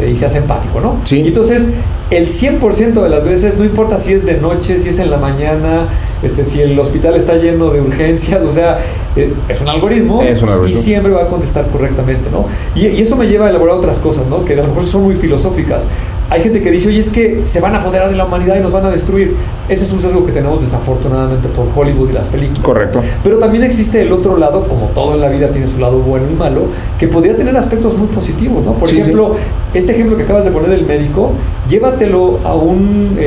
y seas empático, ¿no? Sí. Y entonces, el 100% de las veces, no importa si es de noche, si es en la mañana, si el hospital está lleno de urgencias, o sea, es un algoritmo y siempre va a contestar correctamente, ¿no? Y eso me lleva a elaborar otras cosas, ¿no? Que a lo mejor son muy filosóficas. hay gente que dice, oye, es que se van a apoderar de la humanidad y nos van a destruir. Ese es un sesgo que tenemos desafortunadamente por Hollywood y las películas. Correcto. Pero también existe el otro lado, como todo en la vida tiene su lado bueno y malo, que podría tener aspectos muy positivos, ¿no? Por ejemplo, este ejemplo que acabas de poner del médico, llévatelo a un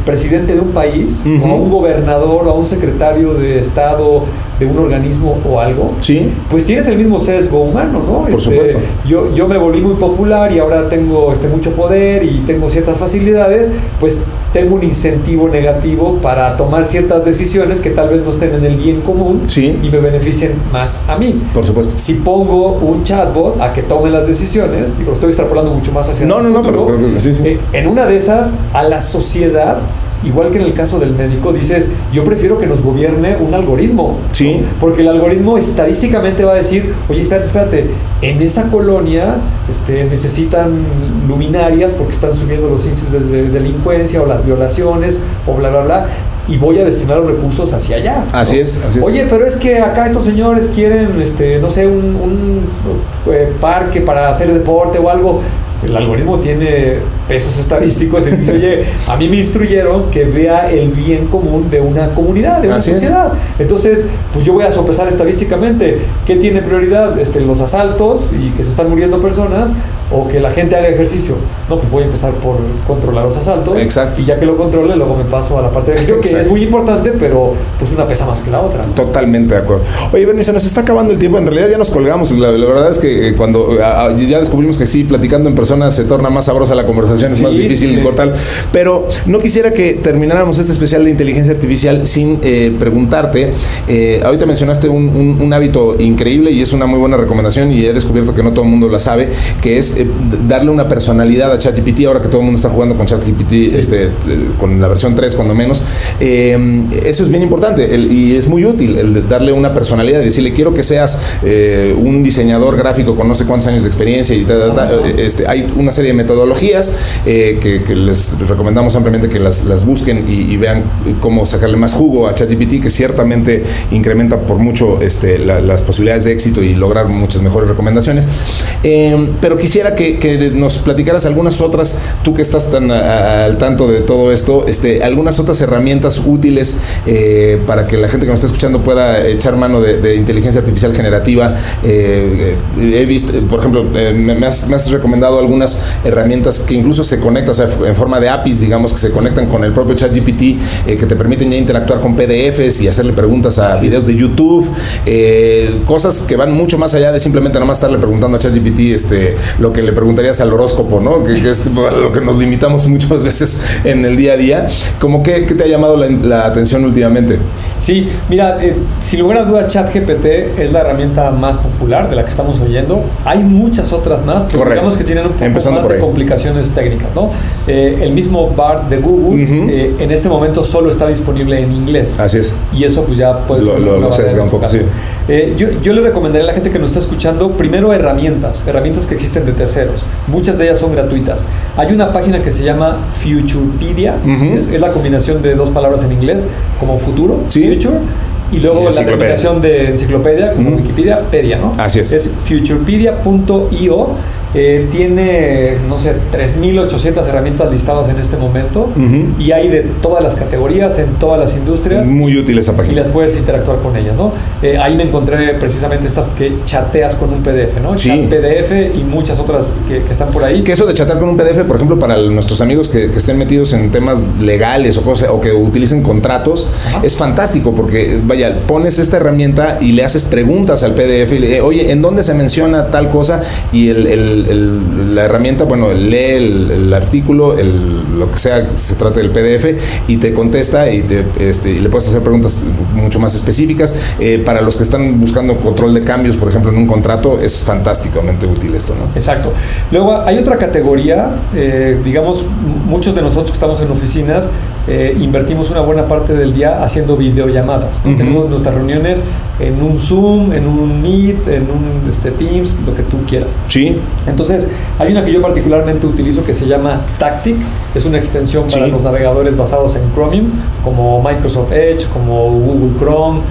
presidente de un país, o a un gobernador, o a un secretario de Estado, de un organismo o algo, pues tienes el mismo sesgo humano, ¿no? Por supuesto. Yo me volví muy popular y ahora tengo mucho poder y tengo ciertas facilidades, pues tengo un incentivo negativo para tomar ciertas decisiones que tal vez no estén en el bien común y me beneficien más a mí. Por supuesto. Si pongo un chatbot a que tome las decisiones, digo, estoy extrapolando mucho más hacia el futuro, pero en una de esas, a la sociedad, igual que en el caso del médico, dices, yo prefiero que nos gobierne un algoritmo. Sí. ¿No? Porque el algoritmo estadísticamente va a decir, oye, espérate, en esa colonia necesitan luminarias porque están subiendo los índices de delincuencia o las violaciones o bla, bla, bla, y voy a destinar los recursos hacia allá. Así ¿no? es. Oye, pero es que acá estos señores quieren, no sé, un parque para hacer deporte o algo. El algoritmo tiene pesos estadísticos y dice, oye, a mí me instruyeron que vea el bien común de una comunidad, de una sociedad. Entonces, pues yo voy a sopesar estadísticamente qué tiene prioridad, los asaltos y que se están muriendo personas, o que la gente haga ejercicio. No, pues voy a empezar por controlar los asaltos. Exacto. Y ya que lo controle, luego me paso a la parte de ejercicio, que es muy importante, pero pues una pesa más que la otra, ¿no? Totalmente de acuerdo. Oye, Bernie, se nos está acabando el tiempo. En realidad ya nos colgamos. La verdad es que cuando ya descubrimos que sí, platicando en persona se torna más sabrosa la conversación, es más difícil cortar. Pero no quisiera que termináramos este especial de inteligencia artificial sin preguntarte. Ahorita mencionaste un hábito increíble y es una muy buena recomendación, y he descubierto que no todo el mundo la sabe, que es darle una personalidad a ChatGPT. Ahora que todo el mundo está jugando con ChatGPT, con la versión 3 cuando menos, eso es bien importante y es muy útil, el darle una personalidad, decirle, quiero que seas un diseñador gráfico con no sé cuántos años de experiencia y hay una serie de metodologías que les recomendamos ampliamente que las busquen y vean cómo sacarle más jugo a ChatGPT, que ciertamente incrementa por mucho las posibilidades de éxito y lograr muchas mejores recomendaciones. Pero quisiera que nos platicaras algunas otras, tú que estás tan al tanto de todo esto, algunas otras herramientas útiles para que la gente que nos está escuchando pueda echar mano de inteligencia artificial generativa. He visto, por ejemplo, me has recomendado algunas herramientas que incluso se conectan, o sea, en forma de APIs, digamos, que se conectan con el propio ChatGPT, que te permiten ya interactuar con PDFs y hacerle preguntas a videos de YouTube, cosas que van mucho más allá de simplemente nomás estarle preguntando a ChatGPT lo que le preguntarías al horóscopo, ¿no? Que es lo que nos limitamos muchas veces en el día a día. ¿Cómo qué te ha llamado la atención últimamente? Sí, mira, sin lugar a duda, ChatGPT es la herramienta más popular de la que estamos oyendo. Hay muchas otras más, pero digamos que tienen un poco más de complicaciones técnicas, ¿no? El mismo Bard de Google, en este momento solo está disponible en inglés. Así es. Y eso pues ya puede ser lo sesga un poco, sí. Yo le recomendaría a la gente que nos está escuchando, primero herramientas que existen de terceros. Muchas de ellas son gratuitas. Hay una página que se llama Futurepedia, es la combinación de dos palabras en inglés, como futuro, future, y luego la terminación de enciclopedia, como Wikipedia, pedia, ¿no? Así es. Es futurepedia.io. Tiene, no sé, 3.800 herramientas listadas en este momento, y hay de todas las categorías, en todas las industrias. Muy útil esa página. Y las puedes interactuar con ellas, ¿no? Ahí me encontré precisamente estas que chateas con un PDF, ¿no? Sí. Chat PDF y muchas otras que están por ahí. Que eso de chatear con un PDF, por ejemplo, para nuestros amigos que estén metidos en temas legales o cosas, o que utilicen contratos, es fantástico, porque vaya, pones esta herramienta y le haces preguntas al PDF y le oye, ¿en dónde se menciona tal cosa? Y la herramienta, bueno, lee el artículo, lo que sea, se trata del PDF, y te contesta y le puedes hacer preguntas mucho más específicas. Para los que están buscando control de cambios, por ejemplo, en un contrato, es fantásticamente útil esto, ¿no? Exacto. Luego hay otra categoría, digamos, muchos de nosotros que estamos en oficinas invertimos una buena parte del día haciendo videollamadas. Tenemos nuestras reuniones en un Zoom, en un Meet, en un Teams, lo que tú quieras. Sí. Entonces, hay una que yo particularmente utilizo que se llama Tactic. Es una extensión para los navegadores basados en Chromium, como Microsoft Edge, como Google Chrome,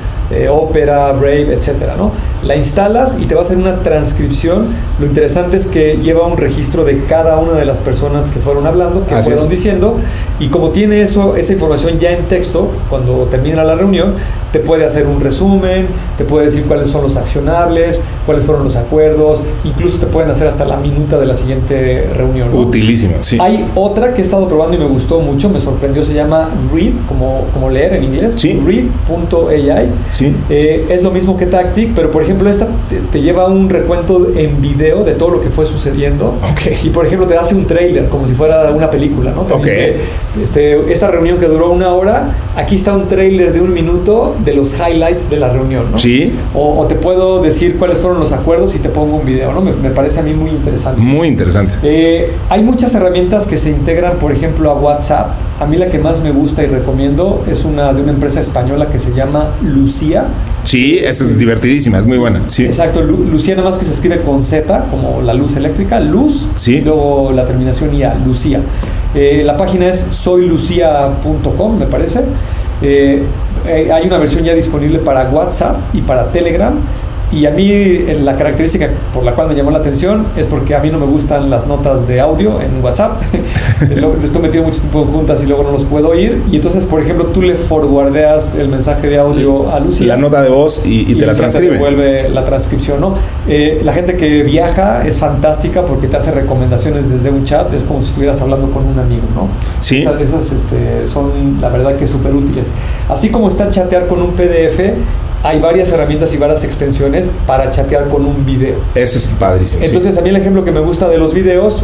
Opera, Brave, etcétera, ¿no? La instalas y te va a hacer una transcripción. Lo interesante es que lleva un registro de cada una de las personas que fueron hablando, que fueron diciendo, y como tiene esa información ya en texto, cuando termina la reunión, te puede hacer un resumen, te puede decir cuáles son los accionables, cuáles fueron los acuerdos, incluso te pueden hacer hasta la minuta de la siguiente reunión, ¿no? Utilísimo, sí. Hay otra que he estado probando y me gustó mucho, me sorprendió, se llama Read, como leer en inglés, sí. Read.ai. Sí. Es lo mismo que Tactic, pero por ejemplo esta te lleva un recuento en video de todo lo que fue sucediendo. Okay. Y por ejemplo te hace un trailer como si fuera una película, ¿no? Te dice, esta reunión que duró 1 hora, aquí está un trailer de 1 minuto de los highlights de la reunión, ¿no? Sí. O te puedo decir cuáles fueron los acuerdos y te pongo un video, ¿no? Me parece a mí muy interesante. Muy interesante. Hay muchas herramientas que se integran, por ejemplo, a WhatsApp. A mí la que más me gusta y recomiendo es una de una empresa española que se llama Lucía. Sí, esa es divertidísima, es muy buena. Sí. Exacto, Lucía nada más que se escribe con Z, como la luz eléctrica, luz, sí. Y luego la terminación IA, Lucía. La página es soylucia.com, me parece. Hay una versión ya disponible para WhatsApp y para Telegram. Y a mí la característica por la cual me llamó la atención es porque a mí no me gustan las notas de audio en WhatsApp. Estoy metido mucho tiempo en juntas y luego no los puedo oír. Y entonces, por ejemplo, tú le forwardeas el mensaje de audio a Lucía. La nota de voz y te la transcribe. Te devuelve la transcripción, ¿no? La gente que viaja es fantástica porque te hace recomendaciones desde un chat. Es como si estuvieras hablando con un amigo, ¿no? Sí. Esas son, la verdad, que súper útiles. Así como está chatear con un PDF, hay varias herramientas y varias extensiones para chatear con un video. Eso es padrísimo. Entonces, a mí el ejemplo que me gusta de los videos,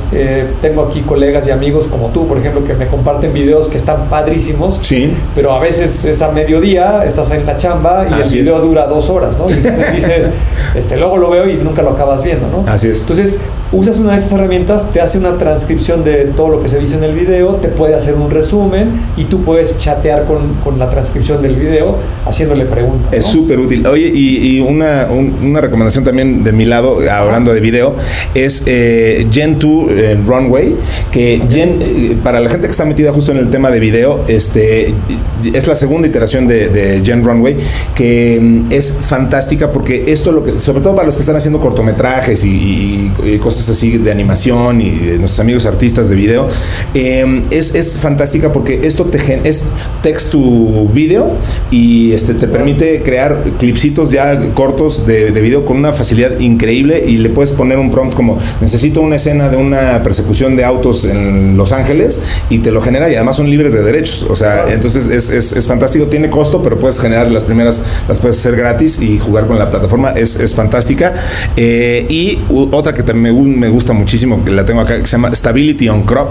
tengo aquí colegas y amigos como tú, por ejemplo, que me comparten videos que están padrísimos, sí. Pero a veces es a mediodía, estás en la chamba y el video dura 2 horas, ¿no? Y entonces dices, luego lo veo y nunca lo acabas viendo, ¿no? Así es. Entonces, usas una de esas herramientas, te hace una transcripción de todo lo que se dice en el video, te puede hacer un resumen y tú puedes chatear con la transcripción del video haciéndole preguntas, ¿no? Es súper útil. Oye, y una recomendación también de mi lado, hablando de video, es Gen 2 Runway, que para la gente que está metida justo en el tema de video, es la segunda iteración de Gen Runway, que es fantástica porque esto, sobre todo para los que están haciendo cortometrajes y cosas así de animación y nuestros amigos artistas de video, es fantástica porque esto es text to video y te permite crear clipsitos ya cortos de video con una facilidad increíble y le puedes poner un prompt como necesito una escena de una persecución de autos en Los Ángeles y te lo genera y además son libres de derechos, o sea, entonces es fantástico, tiene costo, pero puedes generar las primeras, las puedes hacer gratis y jugar con la plataforma, es fantástica. Y otra que también me gusta muchísimo, que la tengo acá, que se llama Stability on Crop,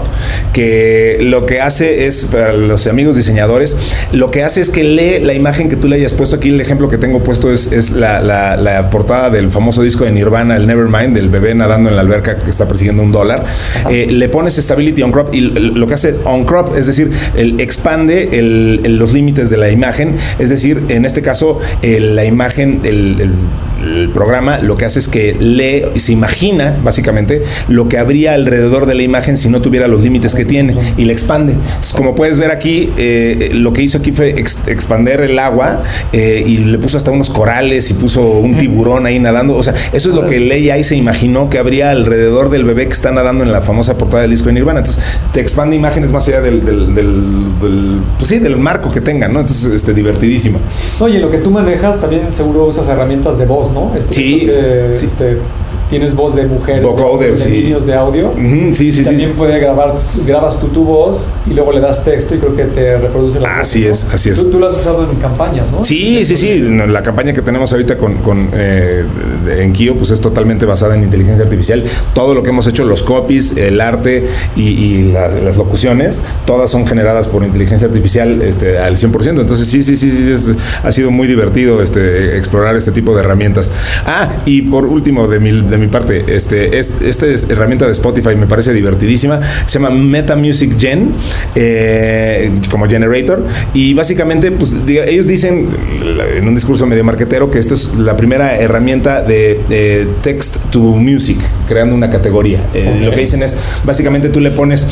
que lo que hace es, para los amigos diseñadores, lo que hace es que lee la imagen que tú le hayas puesto. Aquí el ejemplo que tengo puesto es la portada del famoso disco de Nirvana, el Nevermind, del bebé nadando en la alberca que está persiguiendo $1. Le pones Stability on Crop y lo que hace on crop, es decir, expande los límites de la imagen, es decir, en este caso la imagen, el programa lo que hace es que lee y se imagina básicamente lo que habría alrededor de la imagen si no tuviera los límites que tiene y le expande. Entonces, como puedes ver aquí, lo que hizo aquí fue expander el agua y le puso hasta unos corales y puso un tiburón ahí nadando. O sea, eso es lo que Lei ahí se imaginó que habría alrededor del bebé que está nadando en la famosa portada del disco de Nirvana. Entonces te expande imágenes más allá del marco que tengan, ¿no? Entonces, divertidísimo. Oye, lo que tú manejas también seguro usas herramientas de voz, ¿no? Sí. Tienes voz de mujeres, de niños de audio. Sí. También puede grabas tu voz y luego le das texto y creo que te reproduce la voz. Así es. Tú lo has usado en campañas, ¿no? Sí. La campaña que tenemos ahorita en Kio, pues es totalmente basada en inteligencia artificial. Todo lo que hemos hecho, los copies, el arte y las locuciones, todas son generadas por inteligencia artificial al 100%. Entonces ha sido muy divertido explorar este tipo de herramientas. Y por último, de mi de mi parte. Esta herramienta de Spotify me parece divertidísima. Se llama Meta Music Gen, como Generator. Y básicamente, pues, ellos dicen en un discurso medio marquetero que esto es la primera herramienta de text to music, creando una categoría. Lo que dicen es, básicamente tú le pones,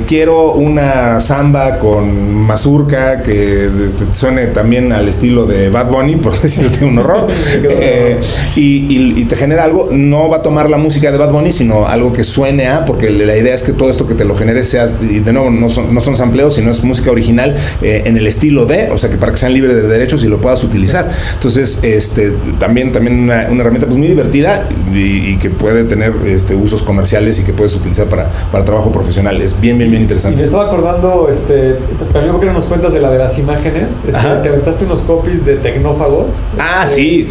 quiero una samba con mazurca que suene también al estilo de Bad Bunny, por decirte un horror, y te genera algo. No va a tomar la música de Bad Bunny, sino algo que suene a, porque la idea es que todo esto que te lo genere sea, y de nuevo, no son sampleos, sino es música original en el estilo de, o sea, que para que sean libres de derechos y lo puedas utilizar. Entonces, también una herramienta pues muy divertida y que puede tener usos comerciales y que puedes utilizar para trabajo profesional. Es bien interesante. Y me estaba acordando, también porque no nos cuentas de las imágenes, te aventaste unos copies de tecnófagos. Sí.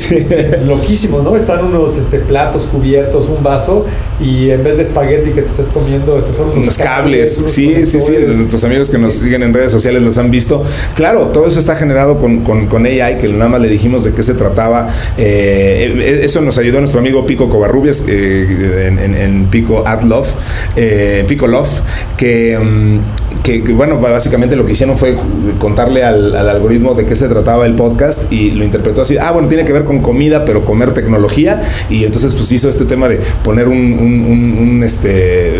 Loquísimo, ¿no? Están unos platos cubiertos, un vaso, y en vez de espagueti que te estés comiendo, son unos cables. Sí. Nuestros amigos que nos siguen en redes sociales los han visto. Claro, todo eso está generado con AI, que nada más le dijimos de qué se trataba. Eso nos ayudó nuestro amigo Pico Covarrubias en Pico Love, que bueno, básicamente lo que hicieron fue contarle al algoritmo de qué se trataba el podcast y lo interpretó así. Bueno, tiene que ver con comida, pero comer tecnología, y entonces pues hizo este tema de poner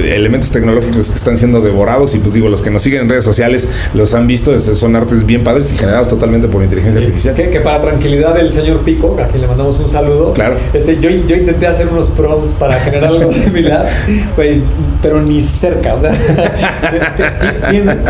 elementos tecnológicos que están siendo devorados, y pues digo, los que nos siguen en redes sociales los han visto. Son artes bien padres y generados totalmente por inteligencia artificial. Que para tranquilidad del señor Pico, a quien le mandamos un saludo. Claro. Yo intenté hacer unos prompts para generar algo similar, pero ni cerca. O sea,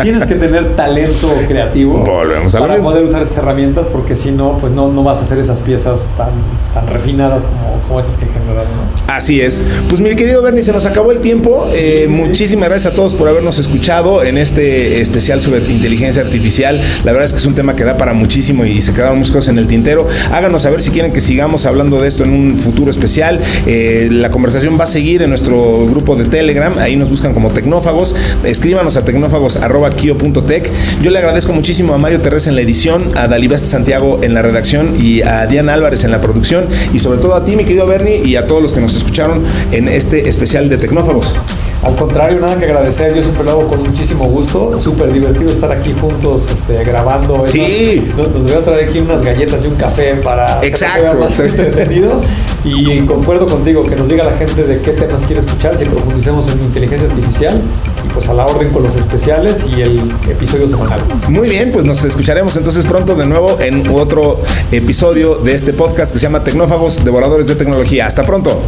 tienes que tener talento creativo. Volvemos a para poder usar esas herramientas, porque si no, pues no vas a hacer esas piezas tan refinadas como estas que generaron, ¿no? Así es. Pues mi querido Bernie, se nos acabó el tiempo. Muchísimas gracias a todos por habernos escuchado en este especial sobre inteligencia artificial. La verdad es que es un tema que da para muchísimo y se quedaron muchas cosas en el tintero. Háganos saber si quieren que sigamos hablando de esto en un futuro especial. La conversación va a seguir en nuestro grupo de Telegram. Ahí nos buscan como Tecnófagos. Escríbanos a tecnófagos@kio.tech. Yo le agradezco muchísimo a Mario Terrés en la edición, a Dalibest Santiago en la redacción y a Diana Álvarez en la producción, y sobre todo a ti, mi querido Bernie, y a todos los que nos escucharon en este especial de Tecnófagos. Al contrario, nada que agradecer. Yo siempre lo hago con muchísimo gusto. Súper divertido estar aquí juntos grabando. Sí. Nos debemos traer aquí unas galletas y un café para exacto, más entretenido. Y concuerdo contigo, que nos diga la gente de qué temas quiere escuchar, si profundicemos en inteligencia artificial, y pues a la orden con los especiales y el episodio semanal. Muy bien, pues nos escucharemos entonces pronto de nuevo en otro episodio de este podcast que se llama Tecnófagos, Devoradores de Tecnología. Hasta pronto.